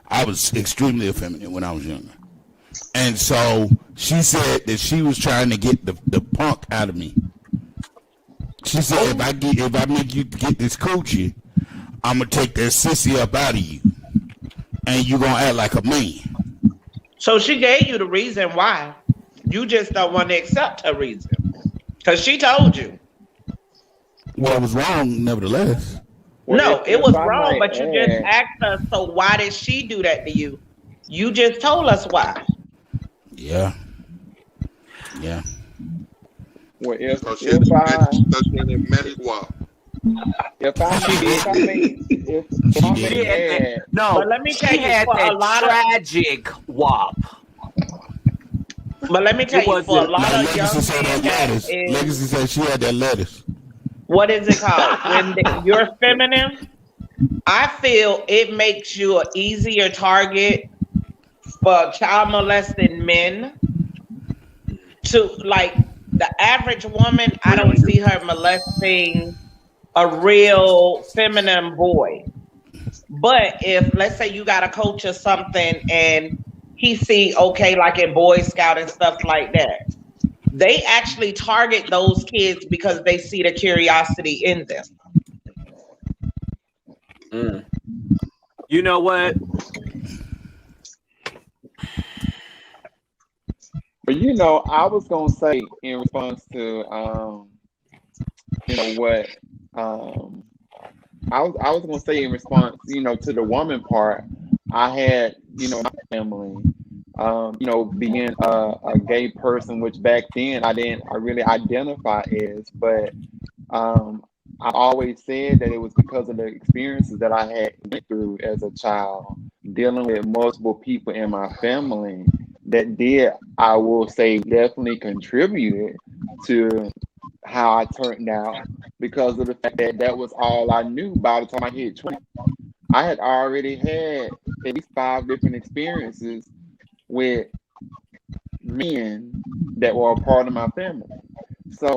I was extremely effeminate when I was younger. And so she said that she was trying to get the punk out of me. She said, if I make you get this coochie, I'm gonna take that sissy up out of you, and you gonna act like a man. So she gave you the reason why. You just don't want to accept her reason, because she told you. Well, it was wrong, nevertheless. No, it was wrong, but you just asked us. So why did she do that to you? You just told us why. Yeah. If Well, I may no, but let me tell you, had for that a lot tragic wop. But let me tell you, for a lot of young men, Legacy said she had that lettuce. What is it called? When you're feminine, I feel it makes you an easier target for child molesting men. To like the average woman, I don't see her molesting a real feminine boy. But if, let's say, you got a coach or something and he see, okay, like in Boy Scout and stuff like that, they actually target those kids because they see the curiosity in them. You know what? But you know, I was gonna say in response to you know what I was gonna say in response, you know, to the woman part. I had, you know, my family, you know, being a gay person, which back then I really identify as, but I always said that it was because of the experiences that I had went through as a child, dealing with multiple people in my family that did, I will say, definitely contributed to how I turned out, because of the fact that that was all I knew by the time I hit 20. I had already had at least 5 different experiences with men that were a part of my family. So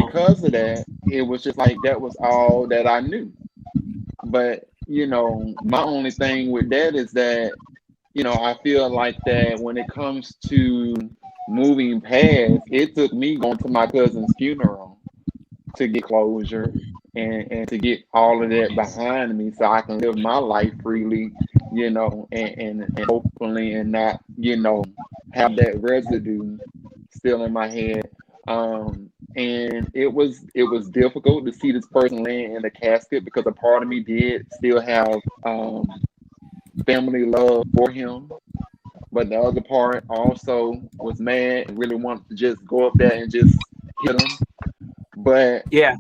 because of that, it was just like that was all that I knew. But, you know, my only thing with that is that, you know, I feel like that when it comes to moving past, it took me going to my cousin's funeral to get closure and to get all of that behind me so I can live my life freely, you know, and hopefully and not, you know, have that residue still in my head. And it was difficult to see this person laying in the casket, because a part of me did still have family love for him, but the other part also was mad and really wanted to just go up there and just hit him. But yeah,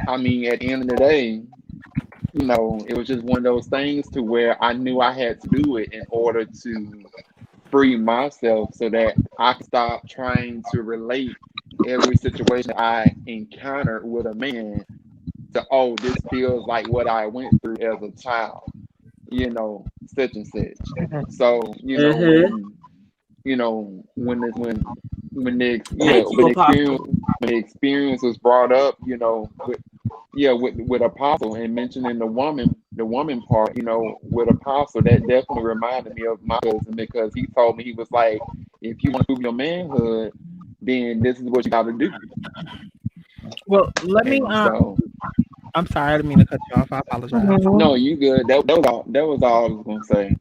I mean, at the end of the day, you know, it was just one of those things to where I knew I had to do it in order to free myself, so that I could stop trying to relate every situation I encountered with a man to, oh, this feels like what I went through as a child, you know, such and such. So, you know, when the experience was brought up, you know, with Apostle and mentioning the woman part, you know, with Apostle, that definitely reminded me of my cousin, because he told me, he was like, if you want to prove your manhood, then this is what you got to do. Well, let me. I'm sorry, I didn't mean to cut you off. I apologize. No, you good. That was all I was gonna say.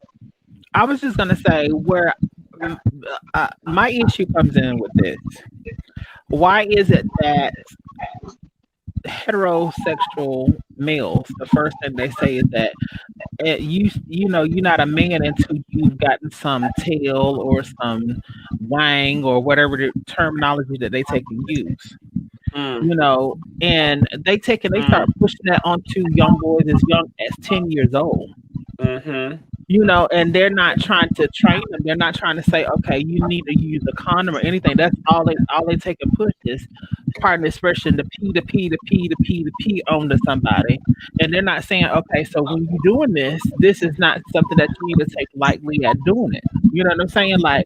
I was just gonna say where my issue comes in with this. Why is it that heterosexual males, the first thing they say is that you know, you're not a man until you've gotten some tail or some wang or whatever the terminology that they take and use. You know, and they start pushing that onto young boys as young as 10 years old. You know, and they're not trying to train them. They're not trying to say, okay, you need to use a condom or anything. That's all they take and push is, pardon the expression, the P onto somebody. And they're not saying, okay, so when you're doing this is not something that you need to take lightly at doing it. You know what I'm saying? Like,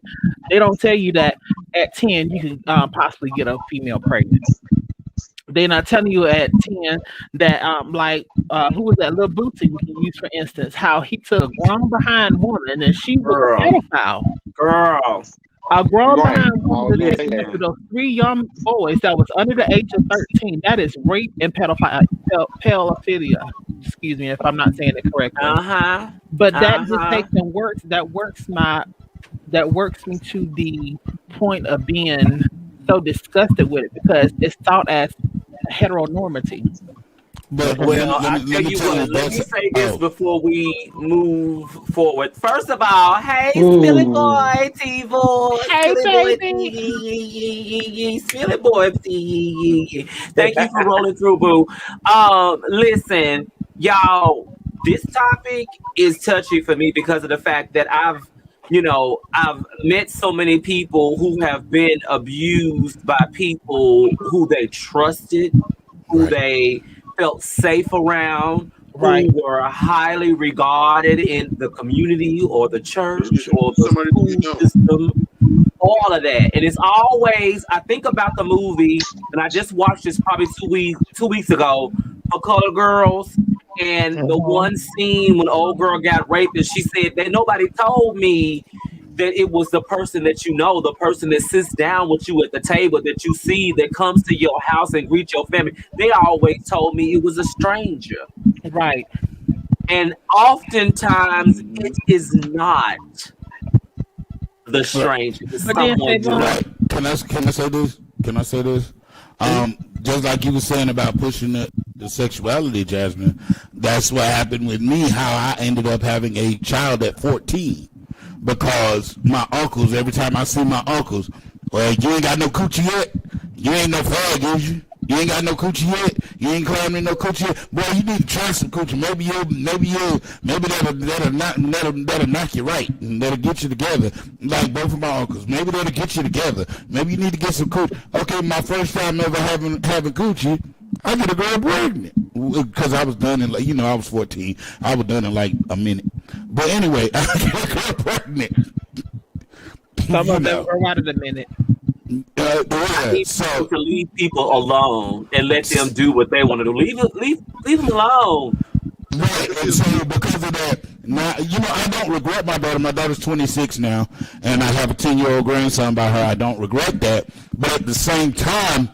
they don't tell you that at 10 you can possibly get a female pregnant. they're not telling you at 10 that who was that little Bootsy we can use for instance, how he took a grown behind woman and she was a pedophile. Girl. A grown Right. behind woman Oh, was yeah. taken to those 3 young boys that was under the age of 13. That is rape and pedophilia. Excuse me if I'm not saying it correctly. But that just takes and works. That works me to the point of being so disgusted with it because it's thought as heteronormity. But Well, I tell you what, let me say this before we move forward. First of all, hey, Spilly Boy, T-Boy. Hey, baby. Spilly Boy, Thank you for rolling through, boo. Listen, y'all, this topic is touchy for me because of the fact that I've met so many people who have been abused by people who they trusted, who they felt safe around, who were highly regarded in the community or the church or the school system, all of that. And it's always, I think about the movie, and I just watched this probably 2 weeks ago, for Color Girls, and the one scene when old girl got raped and she said that nobody told me that it was the person that the person that sits down with you at the table that you see that comes to your house and greet your family. They always told me it was a stranger. Right. And oftentimes it is not the stranger. It's someone right. Can I say this? Can I say this? Just like you were saying about pushing the sexuality, Jasmine, that's what happened with me, how I ended up having a child at 14. Because my uncles, every time I see my uncles, well, you ain't got no coochie yet? You ain't no fag, is you? You ain't got no coochie yet? You ain't climbing no coochie yet? Boy, you need to try some coochie. Maybe that'll knock you right and that'll get you together. Like both of my uncles. Maybe that'll get you together. Maybe you need to get some coochie. Okay, my first time ever having coochie, I get a girl pregnant. Because I was done in, I was 14. I was done in like a minute. But anyway, I get a girl pregnant. Some of them are out of a minute. I need people to leave people alone and let them do what they want to do. Leave them alone. Right, and so because of that, now I don't regret my daughter. My daughter's 26 now, and I have a 10-year-old grandson by her. I don't regret that, but at the same time,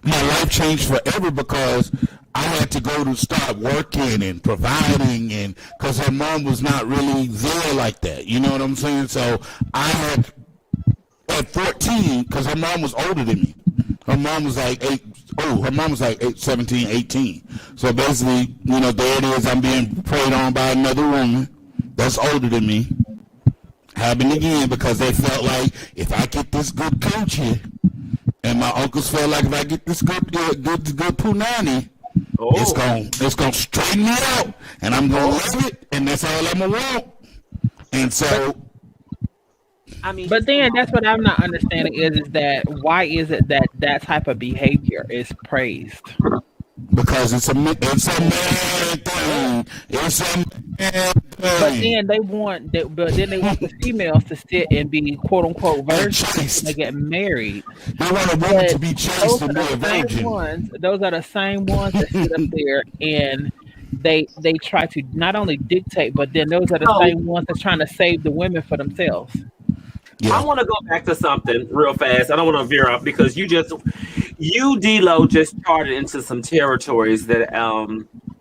my life changed forever because I had to go to start working and providing, and because her mom was not really there like that. You know what I'm saying? So I had at 14, because her mom was older than me. Her mom was like 17, 18. So basically, there it is. I'm being preyed on by another woman that's older than me. Happened again because they felt like if I get this good coochie, and my uncles felt like if I get this good punani, it's gonna straighten me out, and I'm gonna love it, and that's all I'm gonna want. And so. But then that's what I'm not understanding is that why is it that type of behavior is praised? Because it's a man thing. It's a man thing. But then they want the females to sit and be quote unquote virgins when they get married. They want a woman to be chaste and be a virgin. Those are the same ones that sit up there and they try to not only dictate, but then those are the same ones that's trying to save the women for themselves. Yeah. I want to go back to something real fast. I don't want to veer off because D-Lo just charted into some territories that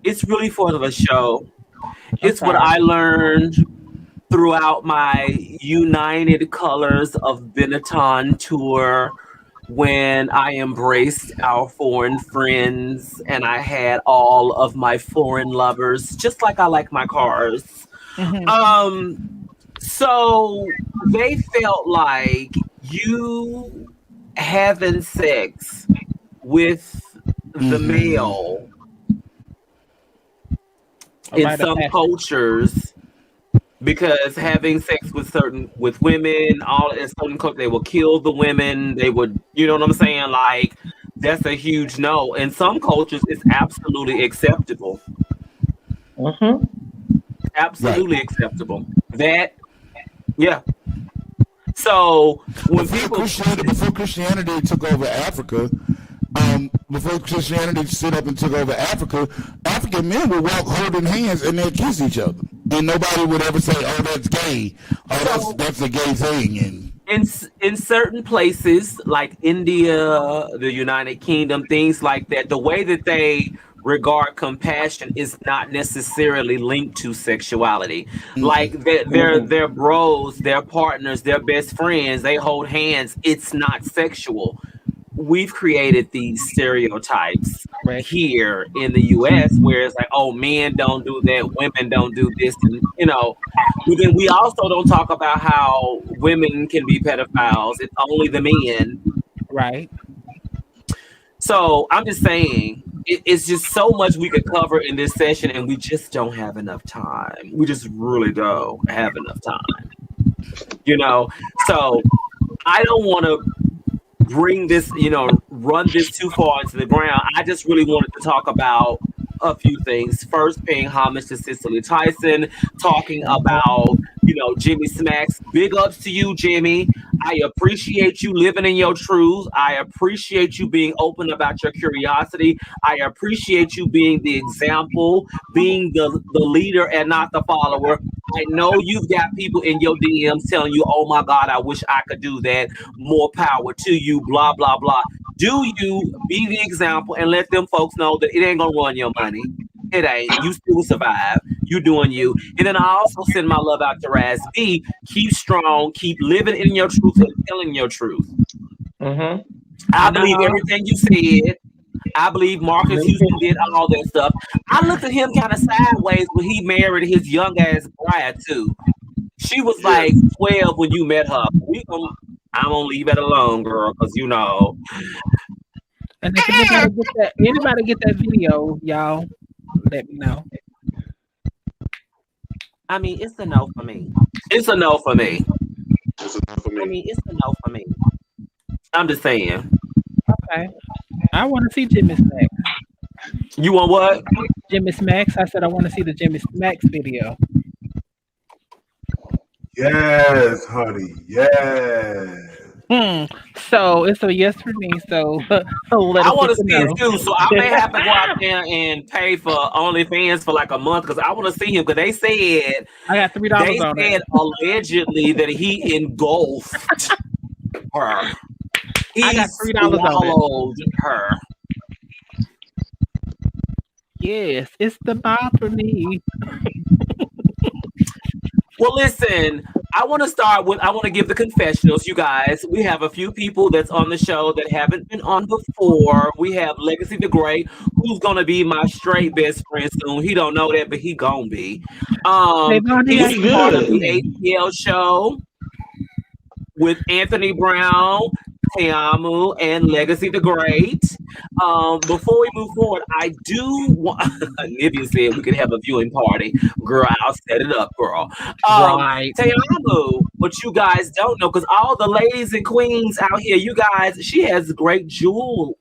it's really for the show. It's what I learned throughout my United Colors of Benetton tour when I embraced our foreign friends and I had all of my foreign lovers, just like I like my cars. Mm-hmm. So they felt like you having sex with the male in some cultures, because having sex with women, all in certain cultures, they will kill the women. They would, you know what I'm saying? Like that's a huge no. In some cultures, it's absolutely acceptable. Absolutely acceptable. Yeah. So when before Christianity took over Africa, before Christianity stood up and took over Africa, African men would walk holding hands and they'd kiss each other, and nobody would ever say, "Oh, that's gay. Oh, that's a gay thing." And in certain places like India, the United Kingdom, things like that, the way that they regard compassion is not necessarily linked to sexuality. Like their bros, their partners, their best friends, they hold hands. It's not sexual. We've created these stereotypes here in the US where it's like, oh, men don't do that, women don't do this, and but then we also don't talk about how women can be pedophiles. It's only the men. Right. So I'm just saying, it's just so much we could cover in this session, and we just don't have enough time. We just really don't have enough time. So I don't want to bring this, run this too far into the ground. I just really wanted to talk about a few things. First, paying homage to Cicely Tyson, talking about, Jimmy Smacks. Big ups to you, Jimmy. I appreciate you living in your truth. I appreciate you being open about your curiosity. I appreciate you being the example, being the leader and not the follower. I know you've got people in your DMs telling you, oh my God, I wish I could do that. More power to you, blah, blah, blah. Do you be the example and let them folks know that it ain't gonna run your money. It ain't. You still survive. You doing you. And then I also send my love out to Raz B. Keep strong. Keep living in your truth and telling your truth. Mm-hmm. I believe everything you said. I believe Marcus Houston did all that stuff. I looked at him kind of sideways when he married his young ass bride too. She was like 12 when you met her. I'm gonna leave it alone, girl, because And if anybody get that video, y'all, let me know. I mean, it's a no for me. It's a no for me. It's a no for me. I mean, it's a no for me. I'm just saying. Okay. I want to see Jimmy Smacks. You want what? Jimmy Smacks. I said I want to see the Jimmy Smacks video. Yes, honey. Yes. So it's a yes for me. So I want to see it too. So I may have to go out there and pay for OnlyFans for like a month because I want to see him. Because they said I got $3 on it. They said allegedly that he engulfed her. I got $3 on her. Yes, it's the mob for me. Well, listen, I want to give the confessionals, you guys. We have a few people that's on the show that haven't been on before. We have Legacy the Great, who's going to be my straight best friend soon. He don't know that, but he going to be. He's part of the ATL show with Anthony Brown, Teamu, and Legacy the Great. Before we move forward, I do want Nivea said we could have a viewing party. Girl, I'll set it up, girl. Right. Teamu, what you guys don't know, because all the ladies and queens out here, you guys, she has great jewelry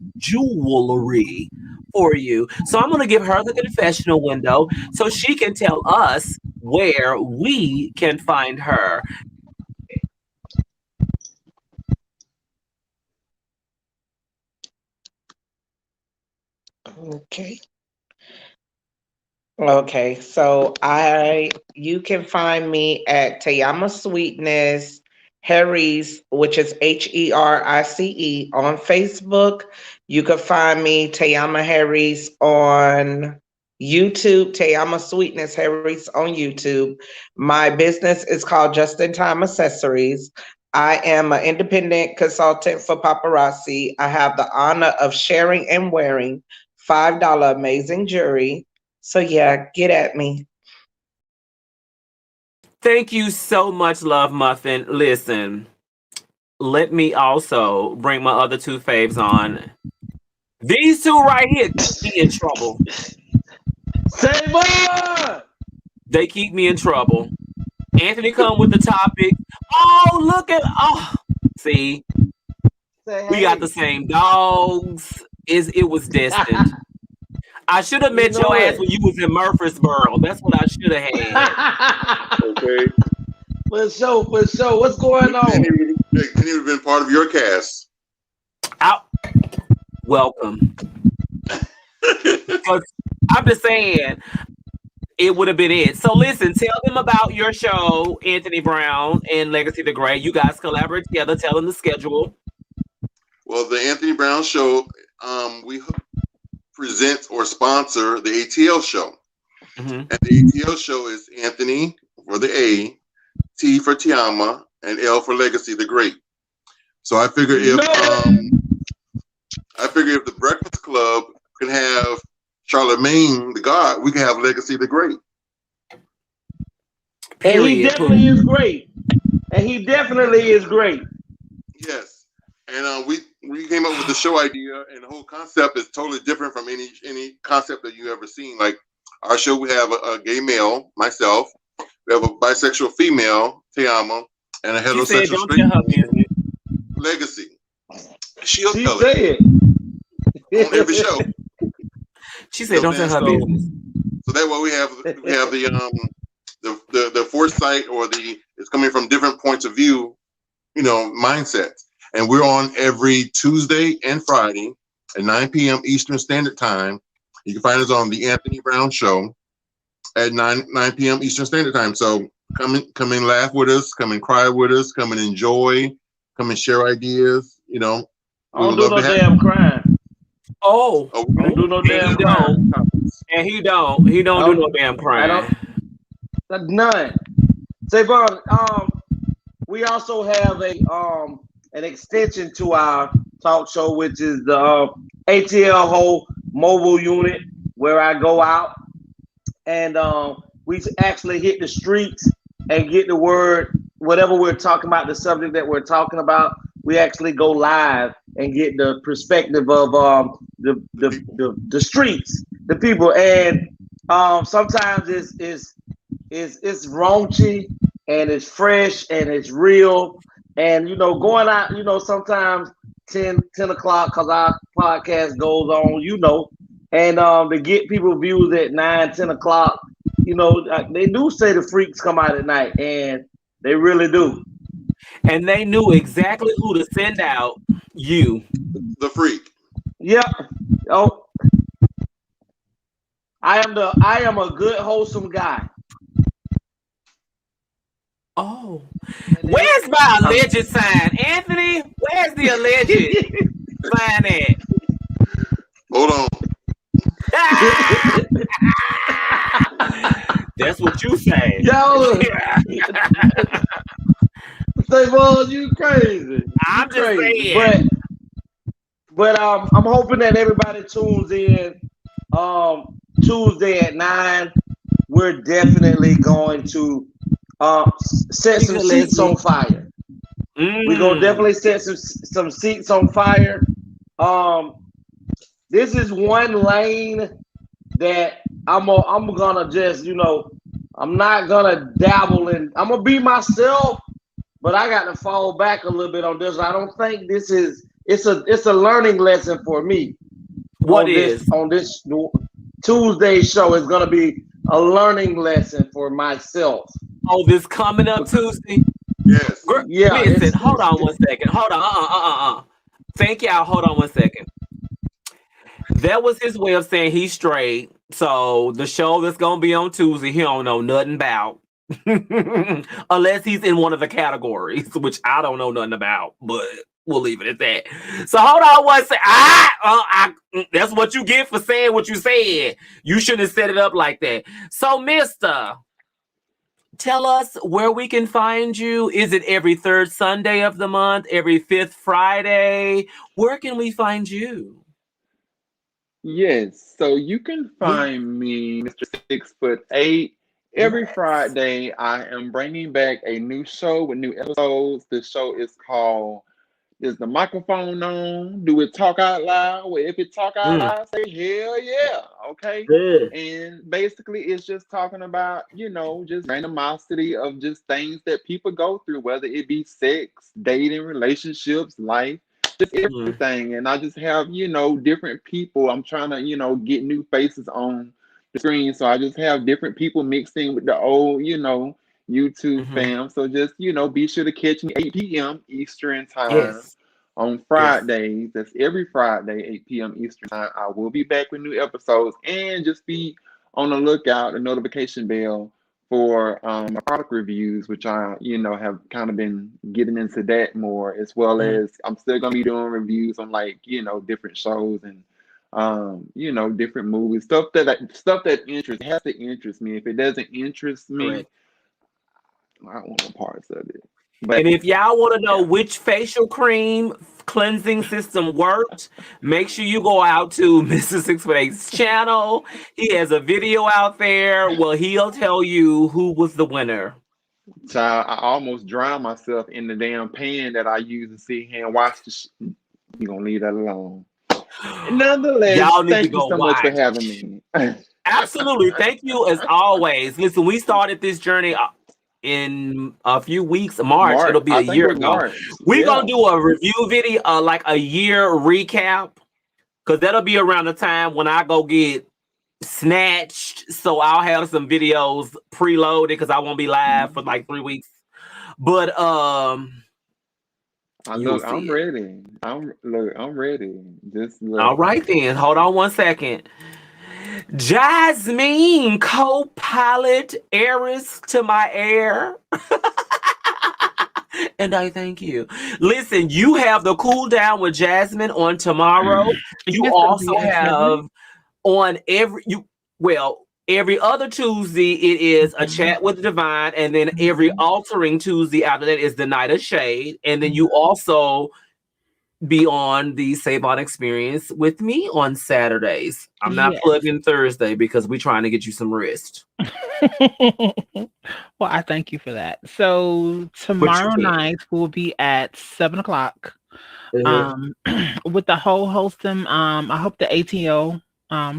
for you. So I'm going to give her the confessional window so she can tell us where we can find her. Okay, so you can find me at Tayama Sweetness Harry's, which is HERICE on Facebook. You can find me Tayama Harry's on YouTube, Tayama Sweetness Harry's on YouTube. My business is called Just in Time Accessories. I am an independent consultant for paparazzi. I have the honor of sharing and wearing $5 amazing jewelry. So yeah, get at me. Thank you so much, Love Muffin. Listen, let me also bring my other two faves on. These two right here keep me in trouble. SAVON! They keep me in trouble. Anthony come with the topic. Oh, look at see. We got the same dogs. It was destined. I should have met your ass when you was in Murfreesboro. That's what I should have had. Okay. For sure. What's going on? Can you have been part of your cast? welcome. Because I'm just saying, it would have been it. So listen, tell them about your show, Anthony Brown and Legacy the Great. You guys collaborate together. Tell them the schedule. Well, the Anthony Brown Show, we present or sponsor the ATL show. Mm-hmm. And the ATL show is Anthony for the A, T for Tiama, and L for Legacy the Great. So I figure if the Breakfast Club can have Charlemagne the God, we can have Legacy the Great. And he definitely is great. And he definitely is great. Yes. And we came up with the show idea, and the whole concept is totally different from any concept that you ever seen. Like our show, we have a gay male, myself. We have a bisexual female, Tiama, and a heterosexual straight Legacy. She'll tell it on every show. She said, "Don't tell her business." So that way we have the foresight, or it's coming from different points of view, mindsets. And we're on every Tuesday and Friday at 9 p.m. Eastern Standard Time. You can find us on the Anthony Brown Show at 9 p.m. Eastern Standard Time. So come and laugh with us, come and cry with us, come and enjoy, come and share ideas. I don't do no damn crime. Oh, I don't do no damn crime. And he don't do no damn crime. None. SAVON, we also have an extension to our talk show, which is the ATL whole mobile unit, where I go out and we actually hit the streets and get the word, whatever we're talking about, the subject that we're talking about. We actually go live and get the perspective of the streets, the people, and sometimes it's raunchy and it's fresh and it's real. And, going out, sometimes 10 o'clock, because our podcast goes on, and to get people views at 9, 10 o'clock, they do say the freaks come out at night, and they really do. And they knew exactly who to send out. You. The freak. Yep. Oh, I am a good, wholesome guy. Oh, where's my alleged sign, Anthony? Where's the alleged sign at? Hold on. That's what you say. Yo, SAVON, you crazy. I'm just saying. But I'm hoping that everybody tunes in Tuesday at 9. We're definitely going to set some seats on fire. We're gonna definitely set some seats on fire. This is one lane that I'm gonna just, I'm not gonna dabble in. I'm gonna be myself, but I got to fall back a little bit on this. I don't think it's a learning lesson for me. On this Tuesday show is gonna be a learning lesson for myself. Oh, this coming up Tuesday? Yes. Yeah. Listen, hold on one second. Hold on. Thank y'all. Hold on one second. That was his way of saying he's straight. So the show that's gonna be on Tuesday, he don't know nothing about. Unless he's in one of the categories, which I don't know nothing about, but we'll leave it at that. So hold on one second. That's what you get for saying what you said. You shouldn't have set it up like that. So, Mister, tell us where we can find you. Is it every third Sunday of the month? Every fifth Friday? Where can we find you? Yes, so you can find me, Mr. 6'8". Every Friday, I am bringing back a new show with new episodes. The show is called "Is the Microphone On? Do It Talk Out Loud?" Well, if it talk out loud, say hell yeah, okay? And basically, it's just talking about, just randomosity of just things that people go through, whether it be sex, dating, relationships, life, just everything. And I just have, different people. I'm trying to, get new faces on the screen. So I just have different people mixed in with the old, YouTube fam. So just, be sure to catch me 8 p.m. Eastern time on Fridays. That's every Friday, 8 p.m. Eastern time. I will be back with new episodes, and just be on the lookout, the notification bell for my product reviews, which I, have kind of been getting into that more, as well as I'm still gonna be doing reviews on different shows and different movies, stuff that interests, it has to interest me. If it doesn't interest me, Correct. I don't want no parts of it. But And if y'all want to know which facial cream cleansing system worked, make sure you go out to Mr. 618's channel. He has a video out there. Well, he'll tell you who was the winner. Child, I almost drowned myself in the damn pan that I use to sit here and watch the You're gonna leave that alone. Nonetheless, Y'all need to thank you go so much for watch. having me. Absolutely. Thank you as always. Listen, we started this journey in a few weeks. March. It'll be a year ago. We're gonna do a review video, like a year recap, because that'll be around the time when I go get snatched. So I'll have some videos preloaded because I won't be live for like 3 weeks. But I'm ready. I'm ready. Just look. All right then. Hold on one second. Jasmine, co-pilot, heiress to my heir. And I thank you. Listen, you have the cool down with Jasmine on tomorrow. You also have on every other Tuesday, it is a chat with Divine, and then every altering Tuesday after that is the Night of Shade. And then you also be on the SAVON experience with me on Saturdays. I'm not plugging Thursday because we're trying to get you some rest. Well, I thank you for that. So tomorrow night will be at 7:00. With the whole hosting. I hope the ATO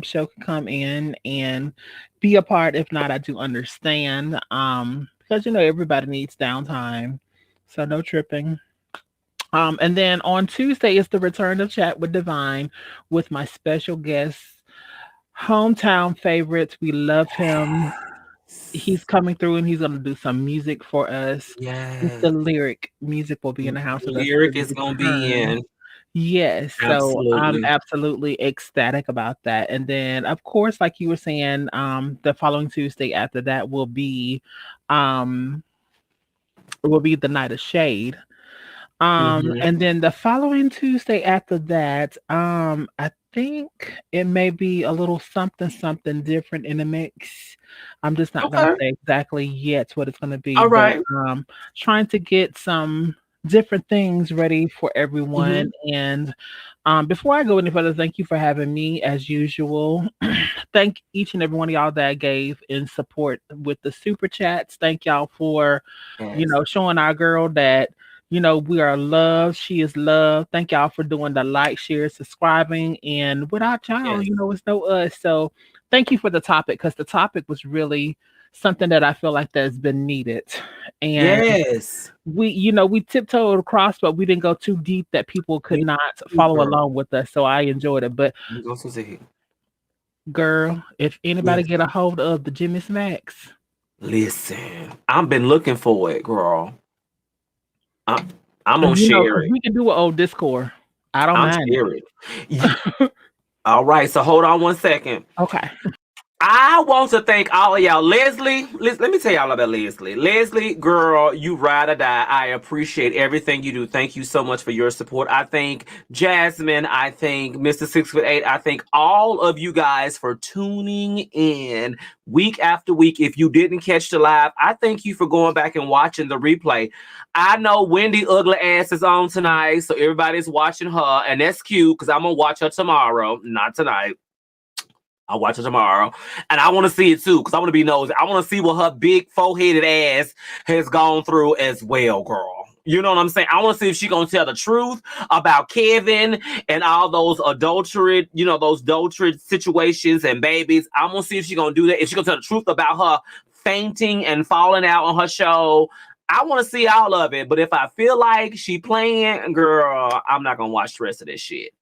show can come in and be a part. If not, I do understand. Because everybody needs downtime. So no tripping. And then on Tuesday is the return of Chat with Divine with my special guest, hometown favorites. We love him. He's coming through and he's going to do some music for us. Yes. The lyric music will be in the house. The lyric is going to be in. Yes. Absolutely. So I'm absolutely ecstatic about that. And then, of course, like you were saying, the following Tuesday after that will be the Night of Shade. And then the following Tuesday after that, I think it may be a little something different in the mix. I'm just not going to say exactly yet what it's going to be. All right. But, trying to get some different things ready for everyone. And before I go any further, thank you for having me as usual. Thank each and every one of y'all that gave in support with the super chats. Thank y'all for, showing our girl that we are loved. She is loved. Thank y'all for doing the like, share, subscribing. And without y'all, it's no us. So thank you for the topic, because the topic was really something that I feel like that's been needed. And we tiptoed across, but we didn't go too deep that people could not follow along with us. So I enjoyed it. But girl, if anybody get a hold of the Jimmy Smacks, listen, I've been looking for it, girl. I'm gonna share it. We can do an old Discord. I don't mind it. All right, so hold on one second. Okay. I want to thank all of y'all. Leslie, let me tell y'all about Leslie. Leslie, girl, you ride or die. I appreciate everything you do. Thank you so much for your support. I thank Jasmine. I thank Mr. 6'8". I thank all of you guys for tuning in week after week. If you didn't catch the live, I thank you for going back and watching the replay. I know Wendy ugly ass is on tonight, so everybody's watching her, and that's cute because I'm gonna watch her tomorrow, not tonight. I'll watch it tomorrow. And I want to see it too, because I want to be nosy. I want to see what her big four-headed ass has gone through as well, girl. You know what I'm saying? I want to see if she's going to tell the truth about Kevin and all those adulterate, those adulterate situations and babies. I want to see if she's going to do that. If she's going to tell the truth about her fainting and falling out on her show. I want to see all of it. But if I feel like she playing, girl, I'm not going to watch the rest of this shit.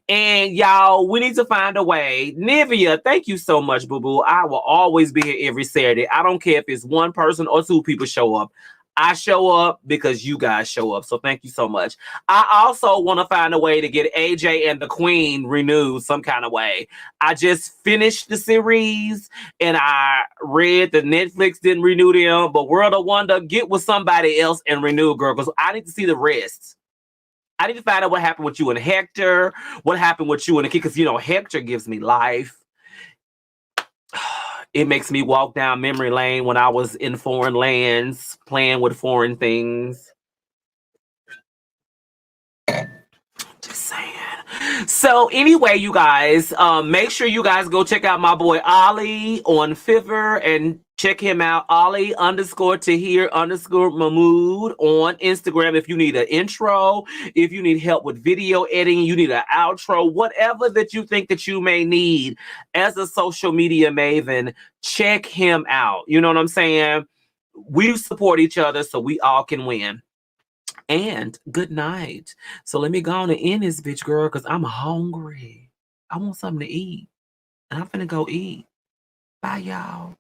And y'all, we need to find a way. Nivea, thank you so much, boo-boo. I will always be here every Saturday. I don't care if it's one person or two people show up. I show up because you guys show up. So thank you so much. I also want to find a way to get AJ and the Queen renewed some kind of way. I just finished the series and I read that Netflix didn't renew them, but World of Wonder, get with somebody else and renew, girl, because I need to see the rest. I need to find out what happened with you and Hector, what happened with you and the kid, because, you know, Hector gives me life. It makes me walk down memory lane when I was in foreign lands, playing with foreign things. Just saying. So anyway, you guys, make sure you guys go check out my boy Ollie on Fiverr and check him out. Ollie_Tahir_Mahmood on Instagram. If you need an intro, if you need help with video editing, you need an outro, whatever that you think that you may need as a social media maven, check him out. You know what I'm saying? We support each other so we all can win. And good night. So let me go on and end this bitch, girl, because I'm hungry. I want something to eat. And I'm finna go eat. Bye, y'all.